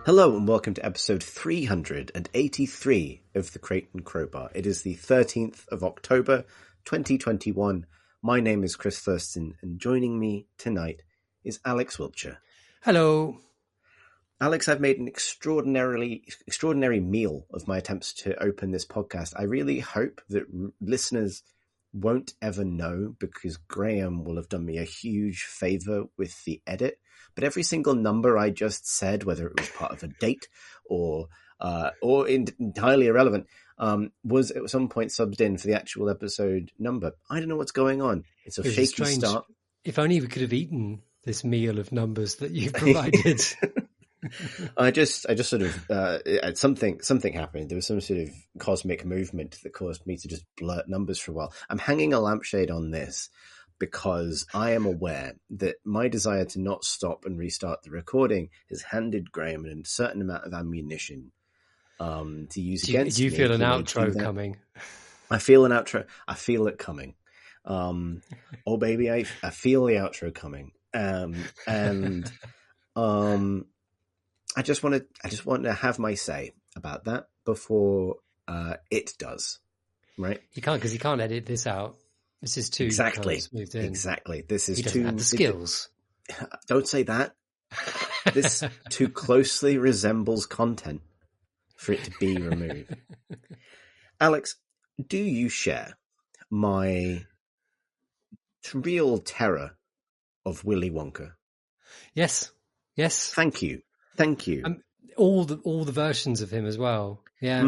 Hello and welcome to episode 383 of the Crate and Crowbar. It is the 13th of October, 2021. My name is Chris Thurston, and joining me tonight is Alex Wiltshire. Hello. Alex, I've made an extraordinary meal of my attempts to open this podcast. I really hope that listeners won't ever know, because Graham will have done me a huge favor with the edit. But every single number I just said, whether it was part of a date or entirely irrelevant, was at some point subbed in for the actual episode number. I don't know what's going on. It's a shaky start. If only we could have eaten this meal of numbers that you provided. I just sort of something happened. There was some sort of cosmic movement that caused me to just blurt numbers for a while. I'm hanging a lampshade on this because I am aware that my desire to not stop and restart the recording has handed Graham a certain amount of ammunition to use against me. Do you feel an outro coming? I feel an outro. I feel it coming. Oh baby, I feel the outro coming. I just want to have my say about that before it does. Right? You can't, because you can't edit this out. This is too smoothed in. Exactly. This is he doesn't have the skills. Don't say that. This too closely resembles content for it to be removed. Alex, do you share my real terror of Willy Wonka? Yes. Thank you. All the versions of him as well. Yeah.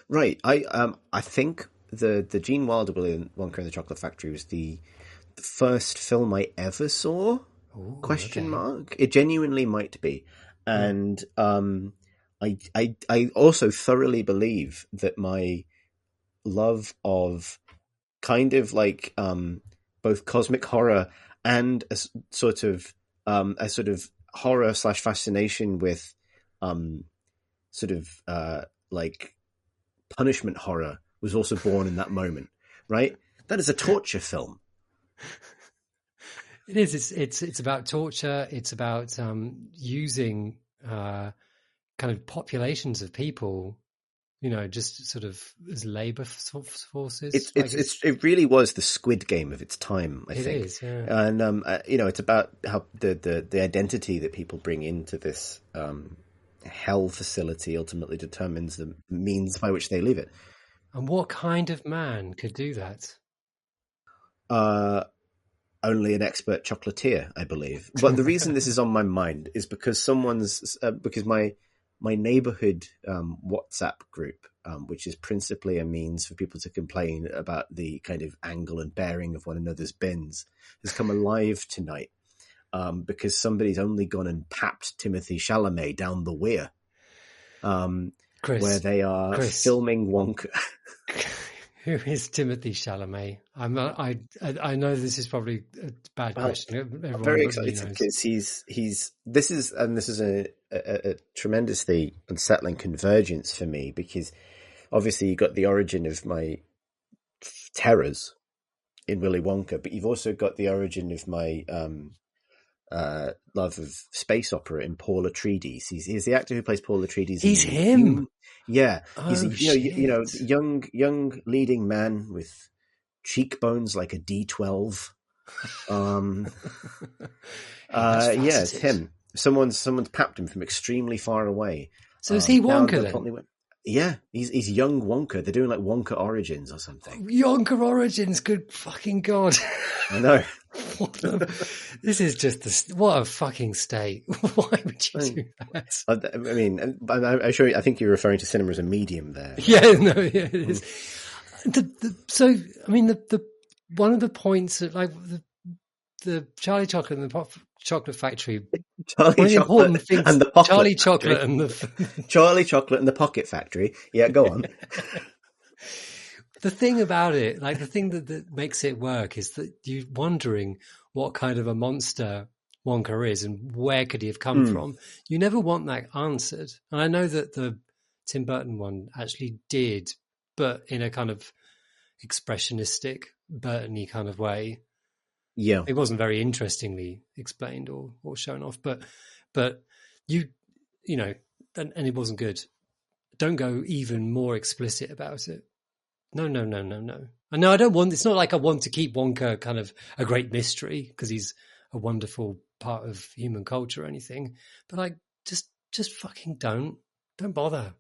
Right. I think the Gene Wilder Willy Wonka and the Chocolate Factory was the first film I ever saw. Ooh, Mark. It genuinely might be. And I also thoroughly believe that my love of kind of like both cosmic horror and a sort of horror / fascination with like punishment horror was also born in that moment, right? That is a torture film. It is. It's about torture. It's about using kind of populations of people, just sort of as labor forces. It really was the Squid Game of its time, I think. It is, yeah. And it's about how the identity that people bring into this hell facility ultimately determines the means by which they leave it. And what kind of man could do that? Only an expert chocolatier, I believe. But the reason this is on my mind is because because my neighborhood WhatsApp group, which is principally a means for people to complain about the kind of angle and bearing of one another's bins, has come alive tonight because somebody's only gone and papped Timothy Chalamet down the weir, where they are filming Wonka. Who is Timothy Chalamet? I know this is probably a bad question. I'm very excited because this is a tremendously unsettling convergence for me, because obviously you got the origin of my terrors in Willy Wonka, but you've also got the origin of my love of space opera in Paul Atreides. He's the actor who plays Paul Atreides. He's him. Yeah, he's young leading man with cheekbones like a D12. It's him. Someone's papped him from extremely far away. So is he Wonka then? Yeah, he's young Wonka. They're doing like Wonka Origins or something. Wonka Origins, good fucking God. I know. This is just what a fucking state. Why would you do that? I mean, I think you're referring to cinema as a medium there. Yeah, it is. So, I mean, the one of the points that, like, the Charlie Chocolate and the Chocolate Factory. Charlie Chocolate and the Pocket Charlie Chocolate and the Charlie Chocolate and the Pocket Factory. Yeah, go on. The thing about it, like the thing that makes it work, is that you're wondering what kind of a monster Wonka is and where could he have come from. You never want that answered. And I know that the Tim Burton one actually did, but in a kind of expressionistic, Burton-y kind of way. Yeah, it wasn't very interestingly explained or shown off, but you you know, and it wasn't good. Don't go even more explicit about it. No. And no, I don't want. It's not like I want to keep Wonka kind of a great mystery because he's a wonderful part of human culture or anything. But like, just fucking don't bother.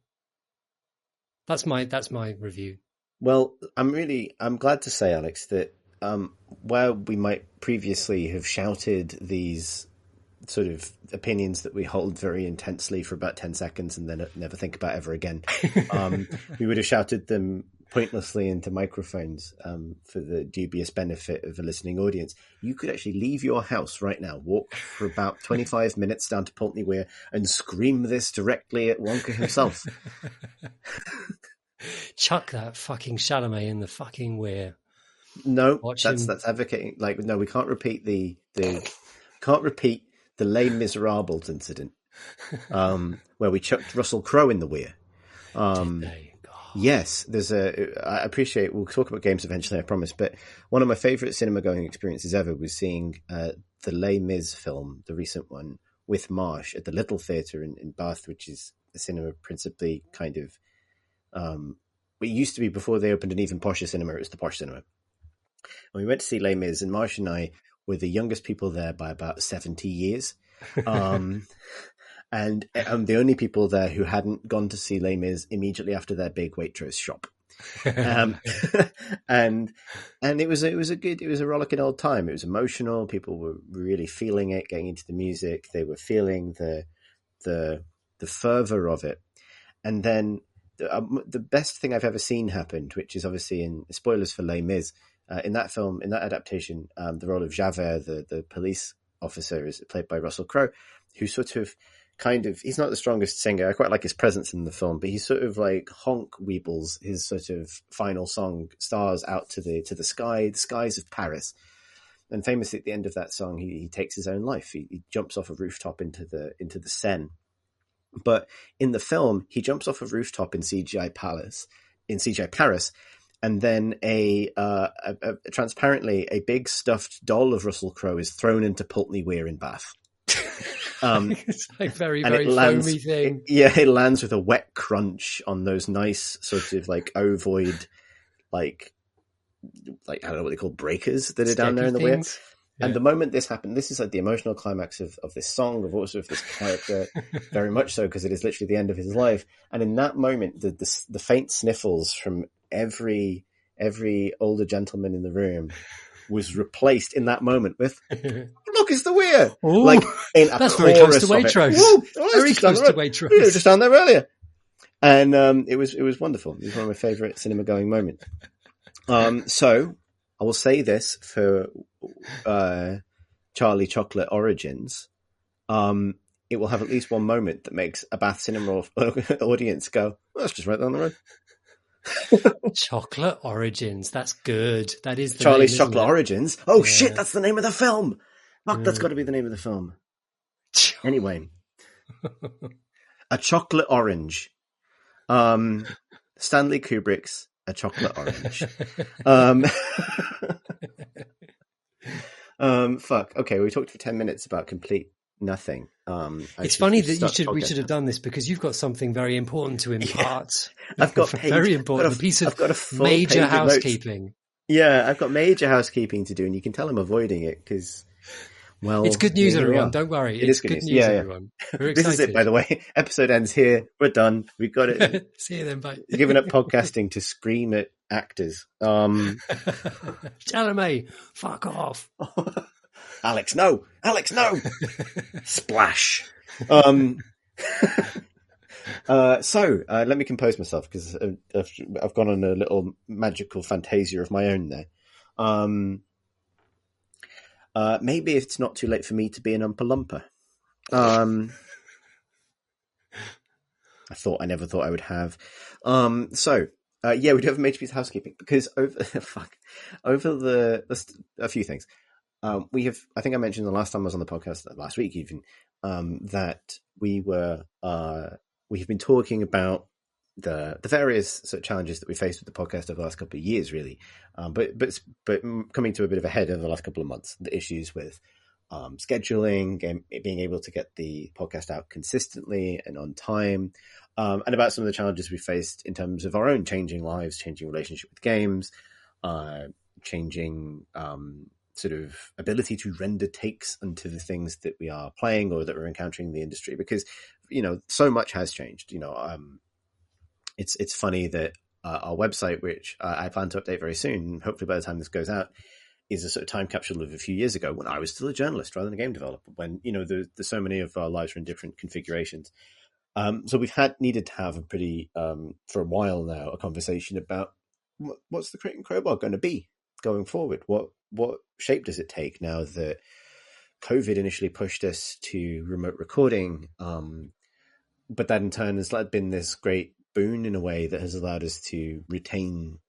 That's my review. Well, I'm glad to say, Alex, that where we might previously have shouted these sort of opinions that we hold very intensely for about 10 seconds and then never think about ever again, we would have shouted them pointlessly into microphones for the dubious benefit of a listening audience. You could actually leave your house right now, walk for about 25 minutes down to Pulteney Weir and scream this directly at Wonka himself. Chuck that fucking Chalamet in the fucking Weir. No, that's advocating. Like, no, we can't repeat the Les Miserables incident, where we chucked Russell Crowe in the Weir. Did they? Yes, I appreciate. We'll talk about games eventually, I promise. But one of my favourite cinema going experiences ever was seeing the Les Mis film, the recent one, with Marsh at the Little Theatre in Bath, which is a cinema principally kind of. It used to be before they opened an even posher cinema. It was the posh cinema. And we went to see Les Mis, and Marsh and I were the youngest people there by about 70 years. And the only people there who hadn't gone to see Les Mis immediately after their big Waitrose shop. And it was a rollicking old time. It was emotional. People were really feeling it, getting into the music. They were feeling the fervor of it. And then the best thing I've ever seen happened, which is obviously in spoilers for Les Mis, in that film, in that adaptation, the role of Javert, the police officer, is played by Russell Crowe, who sort of he's not the strongest singer. I quite like his presence in the film, but he sort of like honk weebles his sort of final song, stars out to the sky, the skies of Paris. And famously at the end of that song, he takes his own life. He jumps off a rooftop into the Seine. But in the film, he jumps off a rooftop in CGI Paris, and then transparently a big stuffed doll of Russell Crowe is thrown into Pulteney Weir in Bath. It's like very foamy thing. It lands with a wet crunch on those nice sort of like ovoid, like I don't know what they call breakers that are down there in the Weir. Yeah. And the moment this happened, this is like the emotional climax of this song, of also of this character, very much so, because it is literally the end of his life. And in that moment, the faint sniffles from every older gentleman in the room was replaced in that moment with, look, it's the Weir! Ooh, like in a that's very close to Waitrose. Very close to Waitrose. We were just down there earlier. And it was wonderful. It was one of my favourite cinema going moments. So I will say this for Charlie Chocolate Origins. It will have at least one moment that makes a Bath cinema audience go, well, that's just right down the road. Chocolate Origins. That's good. That is the Charlie's name, Chocolate Origins. Oh, yeah. Shit, that's the name of the film. Fuck, that's got to be the name of the film. Anyway. A Chocolate Orange. Stanley Kubrick's A Chocolate Orange. Fuck. Okay, we talked for 10 minutes about complete nothing. It's funny that we should have done this because you've got something very important to impart. Yeah, I've got very important. A piece of major housekeeping. Yeah, I've got major housekeeping to do, and you can tell I'm avoiding it because, well, it's good news, everyone. Don't worry, it's good news, everyone. We're excited. This is it, by the way. Episode ends here. We're done. We've got it. See you then. Bye. Giving up podcasting to scream at actors. Chalamet, fuck off. Alex, no! Splash. So let me compose myself because I've gone on a little magical fantasia of my own there. Maybe it's not too late for me to be an Oompa Loompa. I never thought I would have. We do have a major piece of housekeeping because over a few things. I think I mentioned the last time I was on the podcast, last week even, that we have been talking about the various sort of challenges that we faced with the podcast over the last couple of years, really. But coming to a bit of a head over the last couple of months, the issues with scheduling, being able to get the podcast out consistently and on time, and about some of the challenges we faced in terms of our own changing lives, changing relationship with games, changing sort of ability to render takes onto the things that we are playing or that we're encountering in the industry, because, so much has changed. It's funny that our website, which I plan to update very soon, hopefully by the time this goes out, is a sort of time capsule of a few years ago when I was still a journalist rather than a game developer, when, there's so many of our lives are in different configurations. So we've needed to have a pretty, for a while now, a conversation about what's the Crate & Crowbar going to be going forward? What shape does it take now that COVID initially pushed us to remote recording? But that in turn has been this great boon in a way that has allowed us to retain,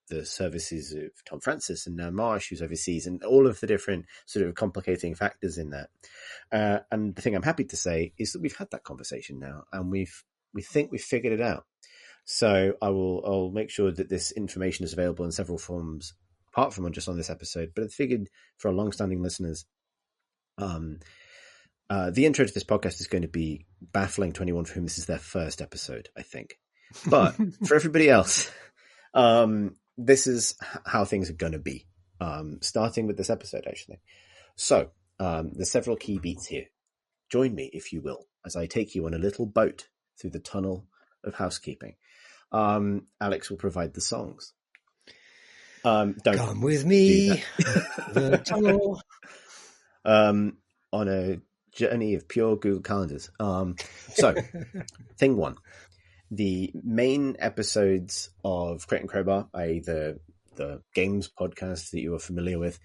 the services of Tom Francis and now Marsh, who's overseas, and all of the different sort of complicating factors in that. And the thing I'm happy to say is that we've had that conversation now, and we think we've figured it out. So I'll make sure that this information is available in several forms, apart from just on this episode. But I figured for our long-standing listeners, the intro to this podcast is going to be baffling to anyone for whom this is their first episode, I think. But for everybody else, this is how things are going to be, starting with this episode, actually. So there's several key beats here. Join me, if you will, as I take you on a little boat through the tunnel of housekeeping. Alex will provide the songs. Don't come with me, the tunnel. On a journey of pure Google Calendars. So, thing one, the main episodes of Crate & Crowbar, i.e. the games podcast that you are familiar with,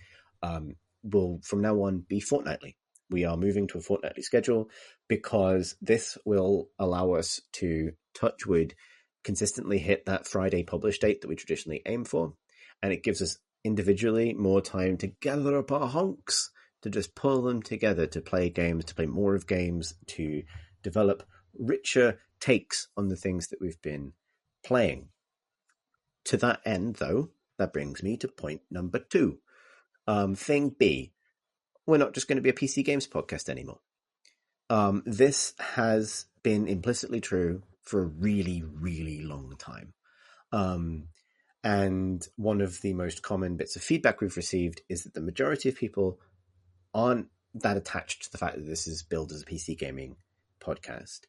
will from now on be fortnightly. We are moving to a fortnightly schedule because this will allow us to, touch wood, consistently hit that Friday publish date that we traditionally aim for. And it gives us individually more time to gather up our hunks, to just pull them together, to play games, to play more of games, to develop richer takes on the things that we've been playing. To that end, though, that brings me to point number 2. Thing B, we're not just going to be a PC games podcast anymore. This has been implicitly true for a really, really long time. And one of the most common bits of feedback we've received is that the majority of people aren't that attached to the fact that this is billed as a PC gaming podcast.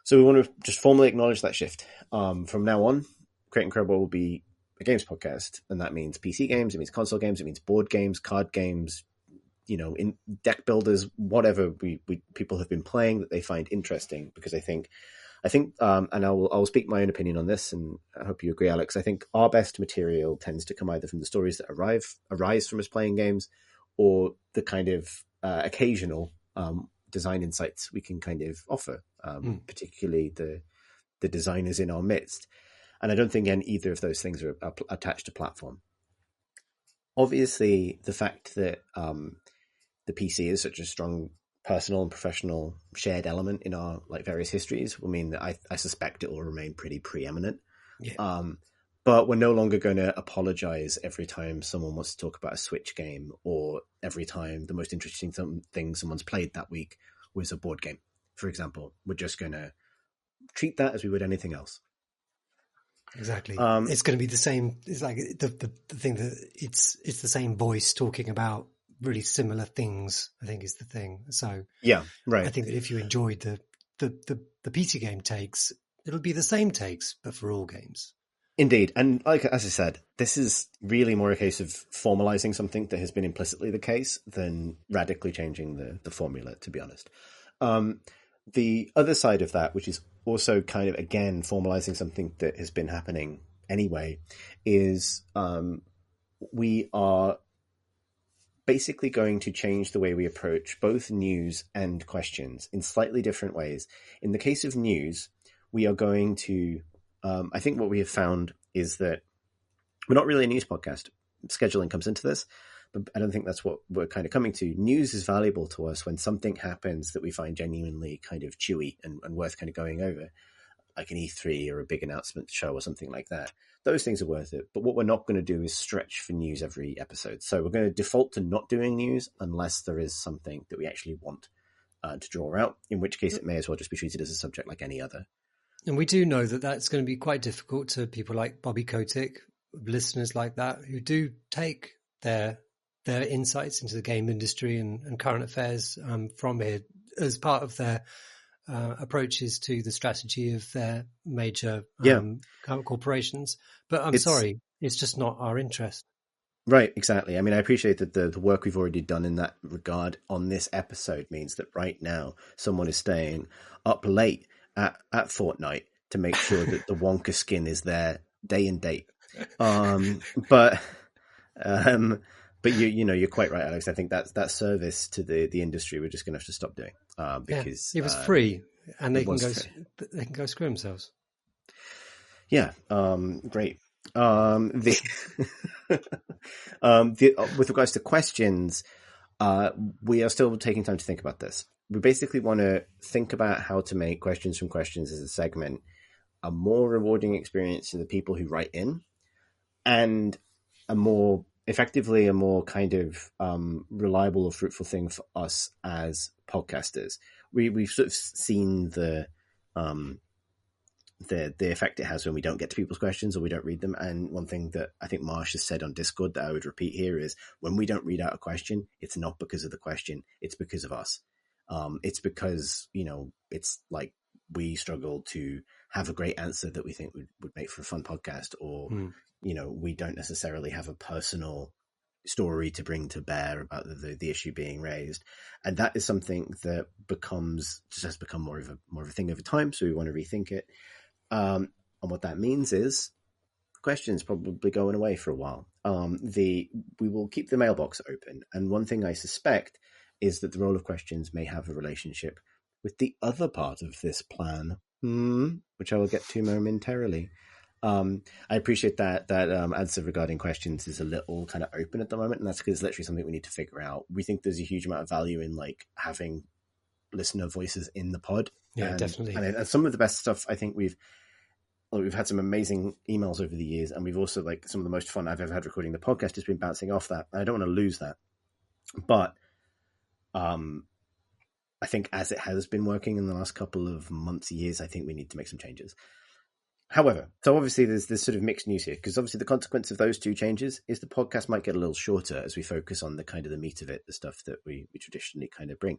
So we want to just formally acknowledge that shift. From now on, Crate & Crowbar will be a games podcast, and that means PC games, it means console games, it means board games, card games, in deck builders, whatever people have been playing that they find interesting. Because I think, and I will speak my own opinion on this, and I hope you agree, Alex. I think our best material tends to come either from the stories that arise from us playing games, or the kind of occasional design insights we can kind of offer, particularly the designers in our midst. And I don't think either of those things are attached to platform. Obviously, the fact that the PC is such a strong personal and professional shared element in our various histories will mean that I suspect it will remain pretty preeminent. Yeah. But we're no longer going to apologize every time someone wants to talk about a Switch game, or every time the most interesting thing someone's played that week was a board game, for example. We're just going to treat that as we would anything else. Exactly. It's going to be the same. It's like the thing that it's the same voice talking about really similar things, I think, is the thing. So yeah, right. I think that if you enjoyed the PC game takes, it'll be the same takes, but for all games. Indeed. And as I said, this is really more a case of formalizing something that has been implicitly the case than radically changing the formula, to be honest. The other side of that, which is also kind of, again, formalizing something that has been happening anyway, is we are basically going to change the way we approach both news and questions in slightly different ways. In the case of news, we are going to, I think what we have found is that we're not really a news podcast. Scheduling comes into this, but I don't think that's what we're kind of coming to. News is valuable to us when something happens that we find genuinely kind of chewy and worth kind of going over. like an E3 or a big announcement show or something like that, those things are worth it. But what we're not going to do is stretch for news every episode. So we're going to default to not doing news unless there is something that we actually want to draw out, in which case it may as well just be treated as a subject like any other. And we do know that that's going to be quite difficult to people like Bobby Kotick, listeners like that, who do take their insights into the game industry and current affairs from here as part of their approaches to the strategy of their major corporations. But I'm sorry, it's just not our interest. Right, exactly. I mean, I appreciate that the work we've already done in that regard on this episode means that right now someone is staying up late at Fortnite to make sure that the Wonka skin is there day and date. But you're quite right, Alex. I think that service to the industry we're just going to have to stop doing because it was free, and they can go screw themselves. Yeah, great. With regards to questions, we are still taking time to think about this. We basically want to think about how to make questions from questions as a segment a more rewarding experience to the people who write in, and a more kind of reliable or fruitful thing for us as podcasters. We've sort of seen the effect it has when we don't get to people's questions or we don't read them. And one thing that I think Marsh has said on Discord that I would repeat here is when we don't read out a question, it's not because of the question, it's because of us. It's because, it's like we struggle to have a great answer that we think would make for a fun podcast, or, we don't necessarily have a personal story to bring to bear about the issue being raised. And that is something that has become more of a thing over time. So we want to rethink it. And what that means is questions probably going away for a while. We will keep the mailbox open. And one thing I suspect is that the role of questions may have a relationship with the other part of this plan, which I will get to momentarily. I appreciate that answer regarding questions is a little kind of open at the moment, and that's because it's literally something we need to figure out. We think there's a huge amount of value in like having listener voices in the pod. Yeah, definitely. And some of the best stuff, I think we've had some amazing emails over the years, and we've also like some of the most fun I've ever had recording the podcast has been bouncing off that. I don't want to lose that, but I think as it has been working in the last couple of months, years, I think we need to make some changes. However, so obviously there's this sort of mixed news here, because obviously the consequence of those two changes is the podcast might get a little shorter as we focus on the kind of the meat of it, the stuff that we traditionally kind of bring.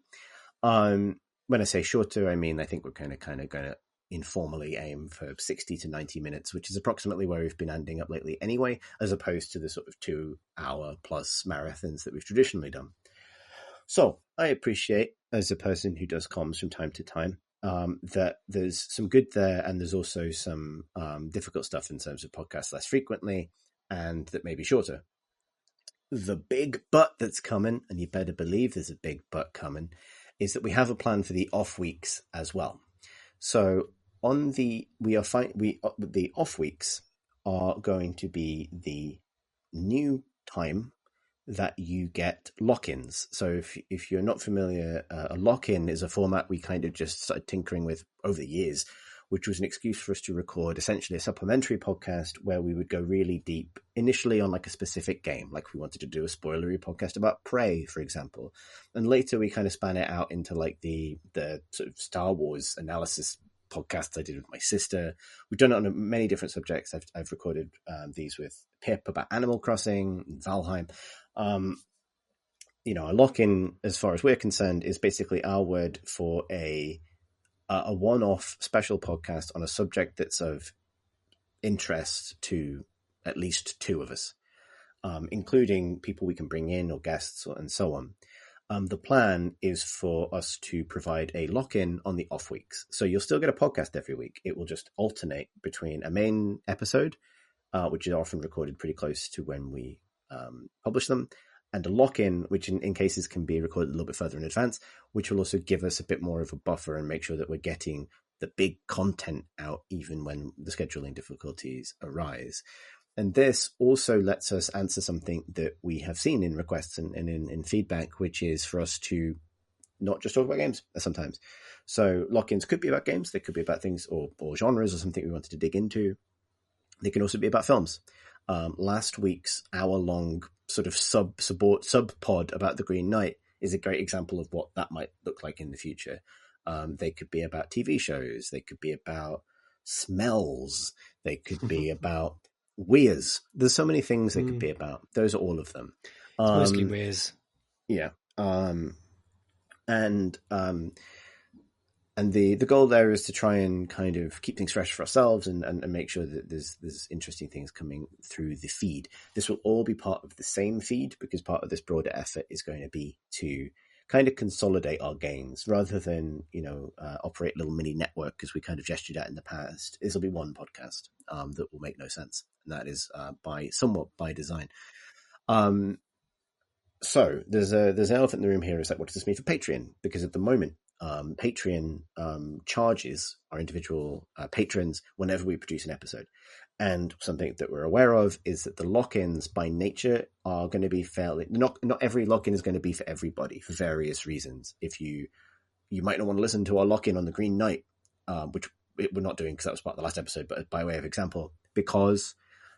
When I say shorter, I mean I think we're kind of going to informally aim for 60 to 90 minutes, which is approximately where we've been ending up lately anyway, as opposed to the sort of 2 hour plus marathons that we've traditionally done. So I appreciate, as a person who does comms from time to time, that there's some good there, and there's also some difficult stuff in terms of podcasts less frequently and that may be shorter. The big but that's coming, and you better believe there's a big but coming, is that we have a plan for the off weeks as well. So the off weeks are going to be the new time that you get lock-ins. So if you're not familiar, a lock-in is a format we kind of just started tinkering with over the years, which was an excuse for us to record essentially a supplementary podcast where we would go really deep initially on like a specific game. Like we wanted to do a spoilery podcast about Prey, for example. And later we kind of span it out into like the sort of Star Wars analysis podcasts I did with my sister. We've done it on many different subjects. I've recorded these with Pip about Animal Crossing and Valheim. A lock-in, as far as we're concerned, is basically our word for a one-off special podcast on a subject that's of interest to at least 2 of us, including people we can bring in or guests and so on. The plan is for us to provide a lock-in on the off weeks. So you'll still get a podcast every week. It will just alternate between a main episode, which is often recorded pretty close to when we publish them, and a lock-in, which in cases can be recorded a little bit further in advance, which will also give us a bit more of a buffer and make sure that we're getting the big content out even when the scheduling difficulties arise. And this also lets us answer something that we have seen in requests and in feedback, which is for us to not just talk about games sometimes. So lock-ins could be about games. They could be about things or genres or something we wanted to dig into. They can also be about films. Last week's hour-long sort of sub-pod about The Green Knight is a great example of what that might look like in the future. They could be about TV shows. They could be about smells. They could be about weirs. There's so many things they could be about. Those are all of them. It's mostly weirs. Yeah. And the goal there is to try and kind of keep things fresh for ourselves and make sure that there's interesting things coming through the feed. This will all be part of the same feed because part of this broader effort is going to be to kind of consolidate our gains rather than, operate a little mini network as we kind of gestured at in the past. This will be one podcast that will make no sense. And that is somewhat by design. So there's an elephant in the room here. Is like, what does this mean for Patreon? Because at the moment, Patreon charges our individual patrons whenever we produce an episode. And something that we're aware of is that the lock-ins by nature are going to be fairly... Not every lock-in is going to be for everybody for various reasons. If you might not want to listen to our lock-in on The Green Knight, which we're not doing because that was part of the last episode, but by way of example, because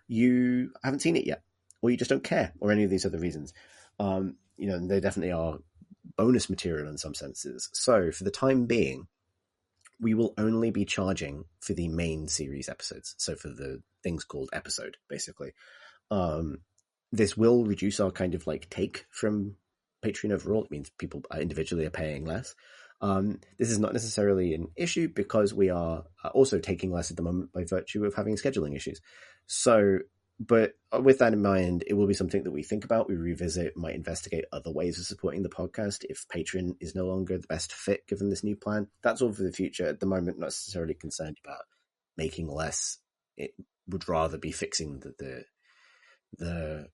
you haven't seen it yet, or you just don't care, or any of these other reasons. They definitely are bonus material in some senses. So for the time being, we will only be charging for the main series episodes. So for the things called episode, basically. This will reduce our kind of like take from Patreon overall. It means people individually are paying less. This is not necessarily an issue because we are also taking less at the moment by virtue of having scheduling issues. So, but with that in mind, it will be something that we think about, we revisit, might investigate other ways of supporting the podcast if Patreon is no longer the best fit given this new plan. That's all for the future. At the moment, not necessarily concerned about making less. It would rather be fixing the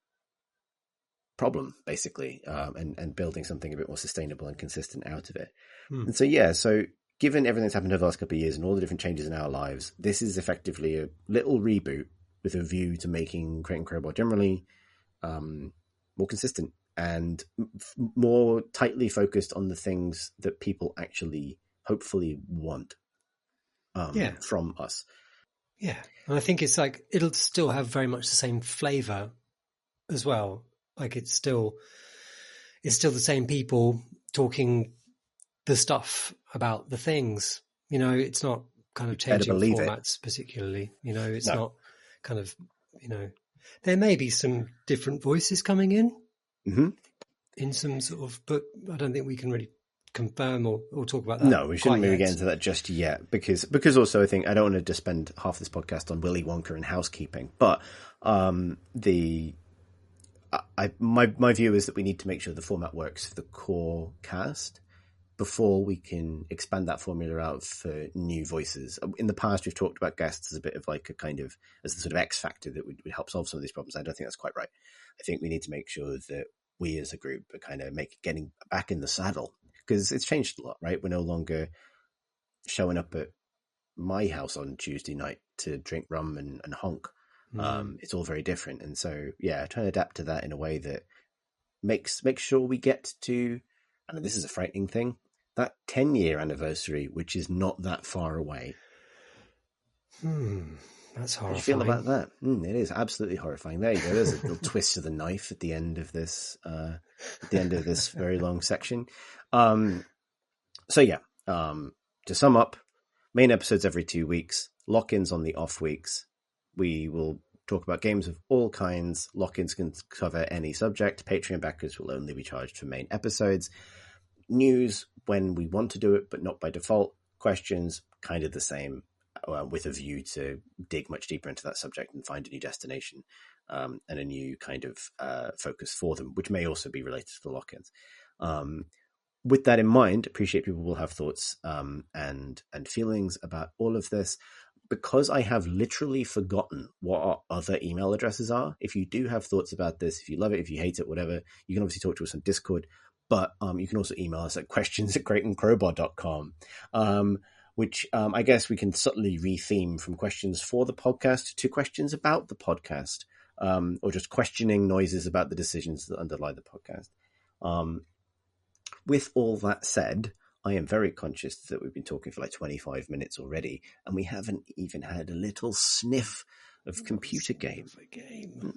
problem, basically, and building something a bit more sustainable and consistent out of it. And so given everything that's happened over the last couple of years and all the different changes in our lives, this is effectively a little reboot with a view to making Crate and Crowbar generally more consistent and more tightly focused on the things that people actually hopefully want from us. Yeah. And I think it's like, it'll still have very much the same flavor as well. Like it's still the same people talking the stuff about the things, it's not kind of changing formats particularly, it's not kind of, there may be some different voices coming in some sort of, but I don't think we can really confirm or talk about that. No, we shouldn't really get into that just yet because also I think I don't want to just spend half this podcast on Willy Wonka and housekeeping, but my view is that we need to make sure the format works for the core cast before we can expand that formula out for new voices. In the past, we've talked about guests as a bit of like a kind of, as the sort of X factor that would help solve some of these problems. I don't think that's quite right. I think we need to make sure that we as a group are kind of getting back in the saddle because it's changed a lot, right? We're no longer showing up at my house on Tuesday night to drink rum and honk. It's all very different. And so, trying to adapt to that in a way that makes sure we get to, I know this is a frightening thing, that 10-year anniversary, which is not that far away. That's horrifying. How do you feel about that? It is absolutely horrifying. There you go. There's a little twist of the knife at the end of this, very long section. To sum up, main episodes every 2 weeks, lock-ins on the off weeks. We will talk about games of all kinds. Lock-ins can cover any subject. Patreon backers will only be charged for main episodes. News when we want to do it, but not by default. Questions, kind of the same, with a view to dig much deeper into that subject and find a new destination and a new kind of focus for them, which may also be related to the lock-ins. With that in mind, appreciate people will have thoughts and feelings about all of this. Because I have literally forgotten what our other email addresses are, if you do have thoughts about this, if you love it, if you hate it, whatever, you can obviously talk to us on Discord, but you can also email us at questions@crateandcrowbar.com, which I guess we can subtly retheme from questions for the podcast to questions about the podcast, or just questioning noises about the decisions that underlie the podcast. with all that said, I am very conscious that we've been talking for like 25 minutes already, and we haven't even had a little sniff of computer game.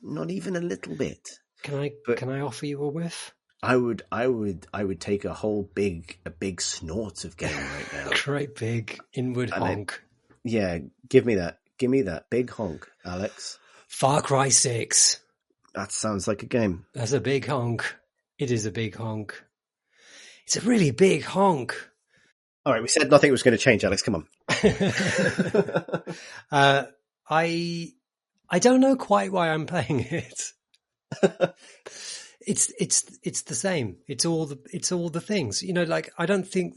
Not even a little bit. Can I offer you a whiff? I would take a big snort of game right now. Great big inward honk. Give me that big honk, Alex. Far Cry 6. That sounds like a game. That's a big honk. It is a big honk. It's a really big honk. All right, we said nothing was going to change, Alex. Come on. I don't know quite why I'm playing it. It's the same. It's all the things. Like I think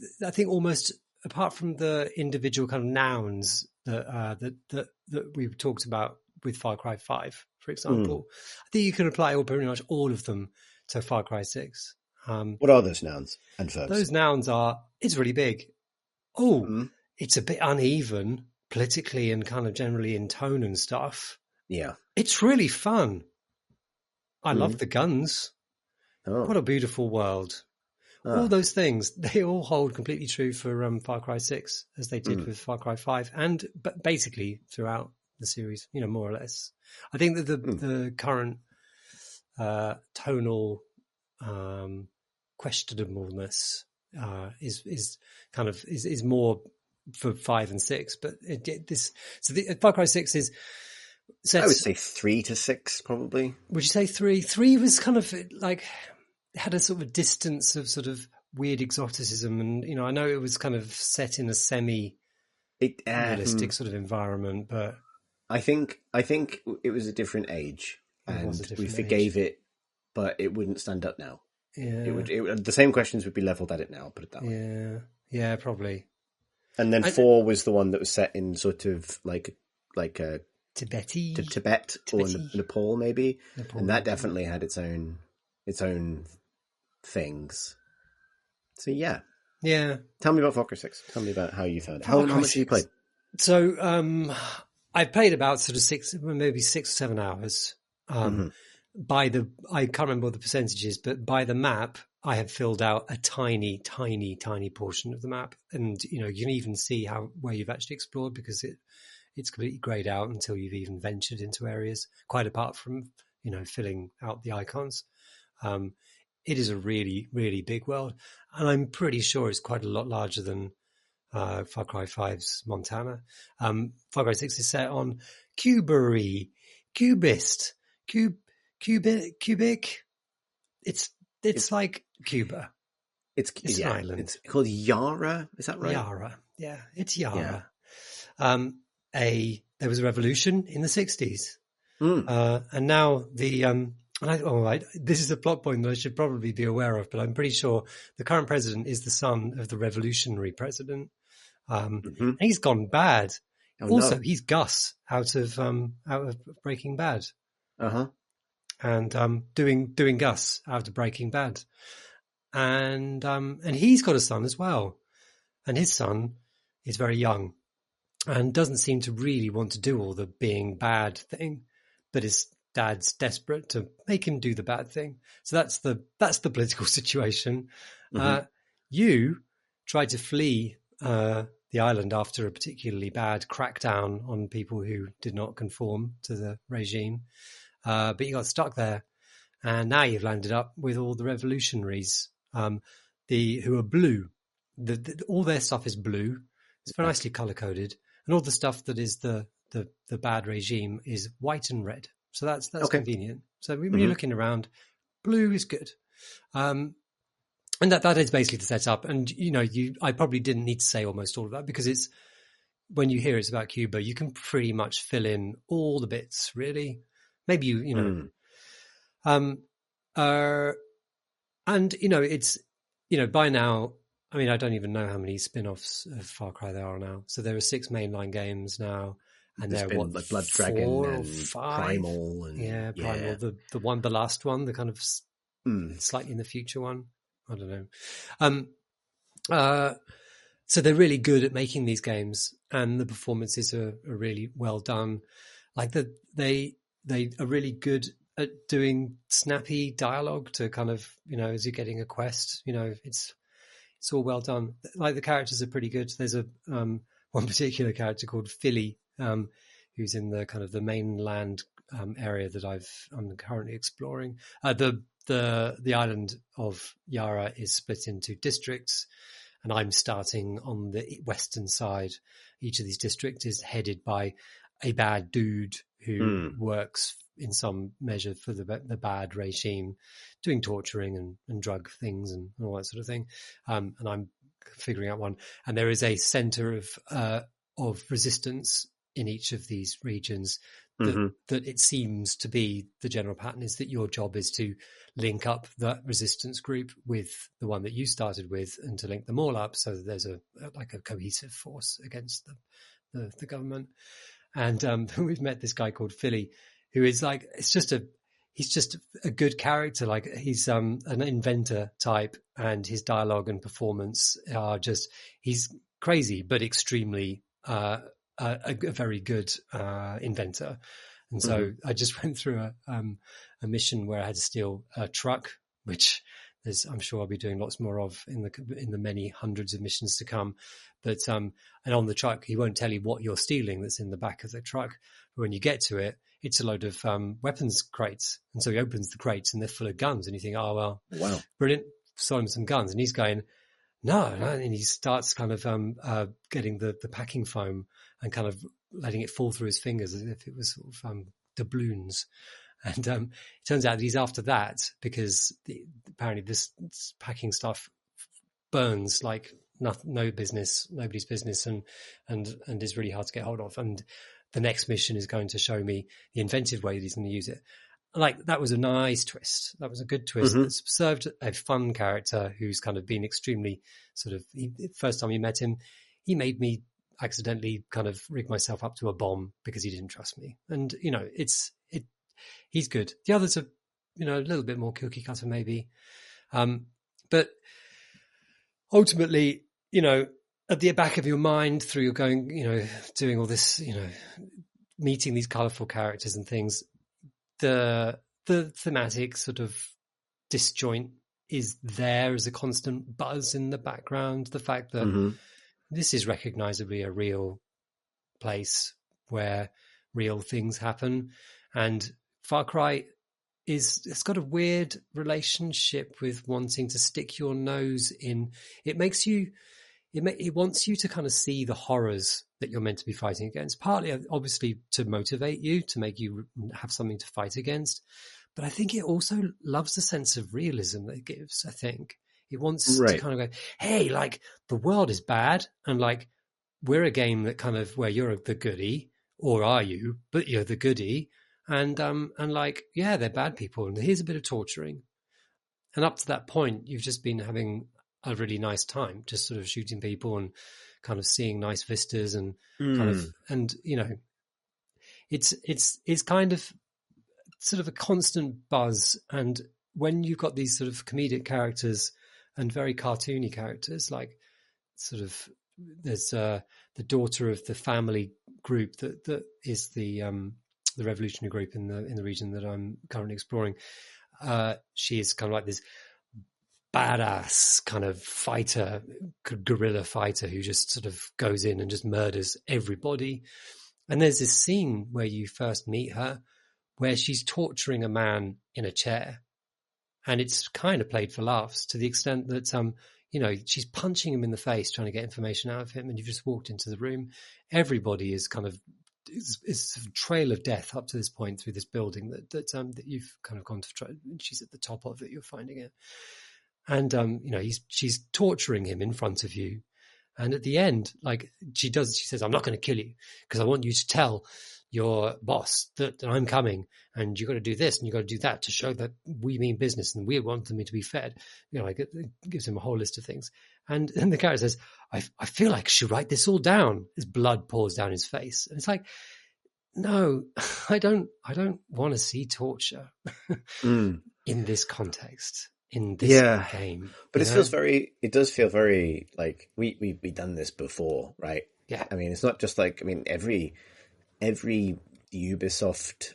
almost apart from the individual kind of nouns that we've talked about with Far Cry 5, for example, I think you can apply pretty much all of them to Far Cry 6. What are those nouns and verbs? Those nouns are, it's really big. It's a bit uneven politically and kind of generally in tone and stuff. Yeah. It's really fun. I love the guns. Oh. What a beautiful world. All those things, they all hold completely true for Far Cry 6, as they did with Far Cry 5, and basically throughout the series, more or less. I think that the current tonal questionableness is more for 5 and 6, but Far Cry 6 is set, I would say 3 to 6 probably. Would you say 3? 3 was kind of like had a sort of a distance of sort of weird exoticism, and I know it was kind of set in a semi-realistic sort of environment, but I think it was a different age, and we forgave it, but it wouldn't stand up now. Yeah, the same questions would be leveled at it now. Put it that way. Yeah, probably. And then 4 was the one that was set in sort of like a Tibet or Nepal, maybe, and that definitely had its own things. So yeah. Tell me about Far Cry 6. Tell me about how you found it. How much have you played? So I played about sort of 6 or 7 hours. I can't remember what the percentages, but by the map, I have filled out a tiny, tiny, tiny portion of the map, and you can even see where you've actually explored because it's completely grayed out until you've even ventured into areas. Quite apart from filling out the icons. It is a really, really big world, and I'm pretty sure it's quite a lot larger than Far Cry 5's Montana. Far Cry 6 is set on Cuba-y, Cubist, cubic. It's like Cuba. It's an island. It's called Yara. Is that right? Yara. Yeah, it's Yara. Yeah. There was a revolution in the 60s, and now this is a plot point that I should probably be aware of, but I'm pretty sure the current president is the son of the revolutionary president. And he's gone bad. He's Gus out of Breaking Bad. And doing Gus out of Breaking Bad. And he's got a son as well. And his son is very young and doesn't seem to really want to do all the being bad thing, but his dad's desperate to make him do the bad thing. So that's the political situation. You tried to flee the island after a particularly bad crackdown on people who did not conform to the regime, but you got stuck there, and now you've landed up with all the revolutionaries, who are blue. All their stuff is blue. It's very nicely color coded, and all the stuff that is the bad regime is white and red. So that's convenient. So when you're looking around, blue is good. And that is basically the setup. And, I probably didn't need to say almost all of that because when you hear it's about Cuba, you can pretty much fill in all the bits, really. Maybe and, it's, by now, I mean, I don't even know how many spin-offs of Far Cry there are now. So there are 6 mainline games now. And there's been like Blood Dragon and 5? Primal. And, Primal. The last one, the kind of slightly in the future one. I don't know. So they're really good at making these games, and the performances are really well done. Like they are really good at doing snappy dialogue to kind of, as you're getting a quest, it's all well done. Like the characters are pretty good. There's a one particular character called Philly, who's in the kind of the mainland area that I'm currently exploring. The island of Yara is split into districts, and I'm starting on the western side. Each of these districts is headed by a bad dude who works in some measure for the bad regime, doing torturing and drug things and all that sort of thing. And I'm figuring out one. And there is a center of resistance in each of these regions that it seems to be the general pattern is that your job is to link up that resistance group with the one that you started with and to link them all up so that there's a cohesive force against the government. And we've met this guy called Philly, who is like, he's just a good character. Like he's an inventor type, and his dialogue and performance are just, he's crazy, but extremely, a very good inventor. And so I just went through a mission where I had to steal a truck, which I'm sure I'll be doing lots more of in the many hundreds of missions to come. But and on the truck, he won't tell you what you're stealing that's in the back of the truck. But when you get to it, it's a load of weapons crates. And so he opens the crates and they're full of guns. And you think, oh, well, wow, brilliant, sold him some guns. And he's going, no. And he starts kind of getting the packing foam and kind of letting it fall through his fingers as if it was sort of doubloons. And it turns out that he's after that because apparently this packing stuff burns like nobody's business, and is really hard to get hold of. And the next mission is going to show me the inventive way that he's going to use it. Like that was a nice twist. That was a good twist. That served a fun character who's kind of been extremely sort of. First time you met him, he made me accidentally kind of rig myself up to a bomb because he didn't trust me. And he's good. The others are, a little bit more cookie cutter maybe. But ultimately, at the back of your mind through your going, doing all this, meeting these colorful characters and things, the thematic sort of disjoint is there as a constant buzz in the background. The fact that this is recognizably a real place where real things happen. And Far Cry it's got a weird relationship with wanting to stick your nose in. It wants you to kind of see the horrors that you're meant to be fighting against, partly obviously to motivate you, to make you have something to fight against. But I think it also loves the sense of realism that it gives. I think it wants to kind of go, hey, like the world is bad. And like, we're a game that kind of where you're the goodie, or are you, but you're the goodie. And like, yeah, they're bad people. And here's a bit of torturing. And up to that point, you've just been having a really nice time, just sort of shooting people and kind of seeing nice vistas and kind of, and, it's kind of sort of a constant buzz. And when you've got these sort of comedic characters and very cartoony characters, like sort of, there's the daughter of the family group that is the revolutionary group in the region that I'm currently exploring. She is kind of like this badass kind of fighter, guerrilla fighter who just sort of goes in and just murders everybody. And there's this scene where you first meet her where she's torturing a man in a chair. And it's kind of played for laughs to the extent that, she's punching him in the face, trying to get information out of him. And you've just walked into the room. Everybody is kind of, it's a trail of death up to this point through this building that you've kind of gone to try. She's at the top of it. You're finding it. And, she's torturing him in front of you. And at the end, like she says, I'm not going to kill you because I want you to tell your boss that I'm coming and you got to do this and you got to do that to show that we mean business and we want them to be fed. Like it gives him a whole list of things. And then the character says, I feel like I should write this all down. His blood pours down his face. And it's like, no, I don't want to see torture in this context. In this game, but it does feel very like we've done this before, right? Yeah, I mean, it's not just like, I mean, every Ubisoft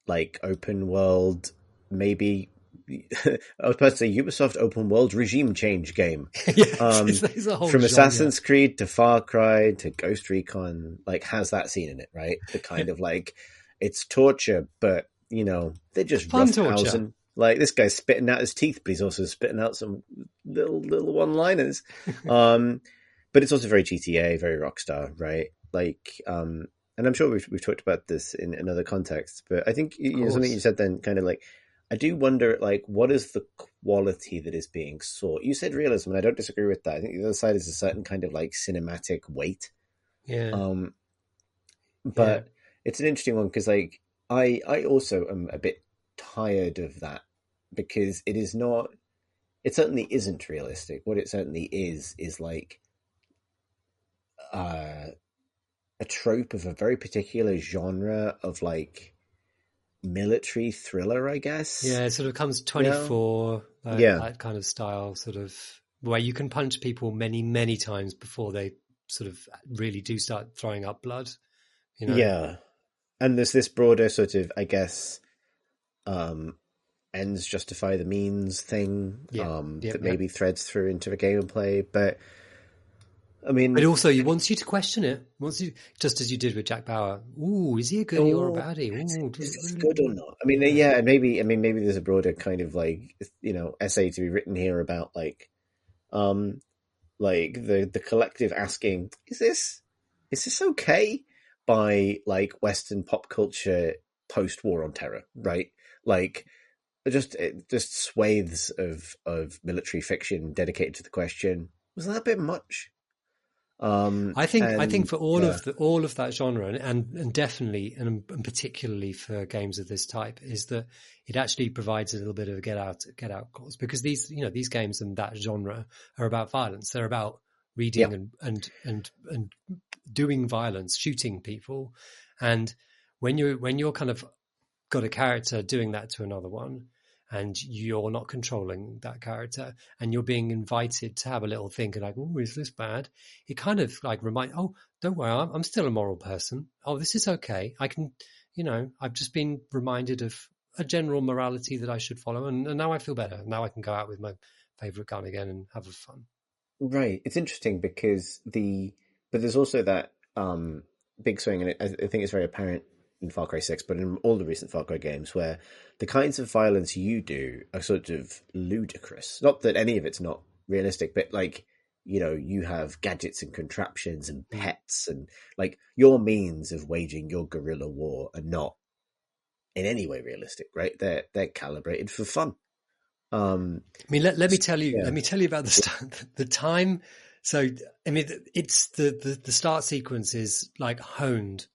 like open world, maybe I was about to say Ubisoft open world regime change game. There's a whole from genre. Assassin's Creed to Far Cry to Ghost Recon, like, has that scene in it, right? The kind of like, it's torture, but you know, they're just Fun roughhousing. Like, this guy's spitting out his teeth, but he's also spitting out some little one-liners. But it's also very GTA, very Rockstar, right? Like, and I'm sure we've talked about this in another context, but I think something you said then, kind of like, I do wonder, like, what is the quality that is being sought? You said realism, and I don't disagree with that. I think the other side is a certain kind of like cinematic weight. Yeah. But it's an interesting one because, like, I also am a bit tired of that, because it certainly isn't realistic. What it certainly is like a trope of a very particular genre of like military thriller, I guess. Yeah, it sort of comes 24, that kind of style, sort of where you can punch people many, many times before they sort of really do start throwing up blood. You know? Yeah. And there's this broader sort of, I guess, ends justify the means thing that maybe threads through into the gameplay. But I mean, but also he wants you to question it. Just as you did with Jack Bauer. Ooh, is he a goodie or a baddie? Ooh, is this good or not? I mean, yeah, maybe there's a broader kind of like, you know, essay to be written here about like the collective asking, is this okay, by like Western pop culture post-war on terror, right? Like, just swathes of military fiction dedicated to the question, was that a bit much? I think for all of that genre, and definitely and particularly for games of this type, is that it actually provides a little bit of a get out clause, because these games and that genre are about violence. They're about reading and doing violence, shooting people, and when you're kind of got a character doing that to another one, and you're not controlling that character, and you're being invited to have a little think, and like, oh, is this bad? It kind of like oh, don't worry, I'm still a moral person. Oh, this is okay. I can, I've just been reminded of a general morality that I should follow, and now I feel better. Now I can go out with my favorite gun again and have fun. Right. It's interesting because but there's also that big swing, and I think it's very apparent in Far Cry 6, but in all the recent Far Cry games, where the kinds of violence you do are sort of ludicrous. Not that any of it's not realistic, but like, you have gadgets and contraptions and pets, and like your means of waging your guerrilla war are not in any way realistic, right? They're calibrated for fun. I mean, let me tell you about the time. So, I mean, it's the start sequence is like honed,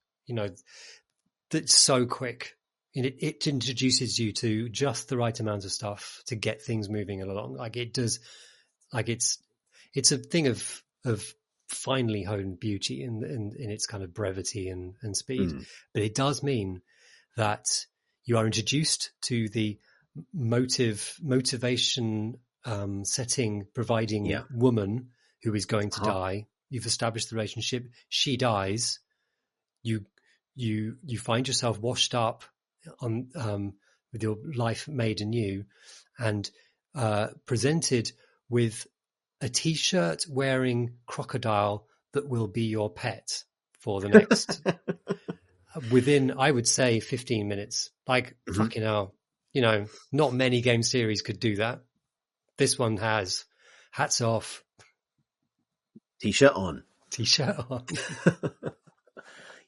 that's so quick. It introduces you to just the right amount of stuff to get things moving along. Like it does, like it's a thing of finely honed beauty in its kind of brevity and speed. But it does mean that you are introduced to the motivation setting, providing woman who is going to die. You've established the relationship. She dies. You find yourself washed up on with your life made anew, and presented with a T-shirt wearing crocodile that will be your pet for the next within, I would say, 15 minutes. Like fucking hell, not many game series could do that. This one has. Hats off. T-shirt on.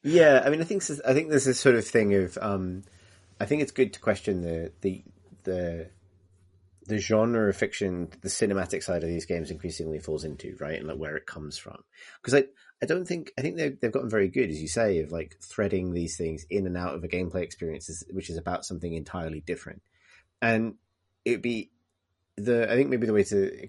Yeah, I mean, I think there's this sort of thing of, I think it's good to question the genre of fiction the cinematic side of these games increasingly falls into, right, and like where it comes from. Because I think they've gotten very good, as you say, of like threading these things in and out of a gameplay experience, which is about something entirely different. And it'd be I think maybe the way to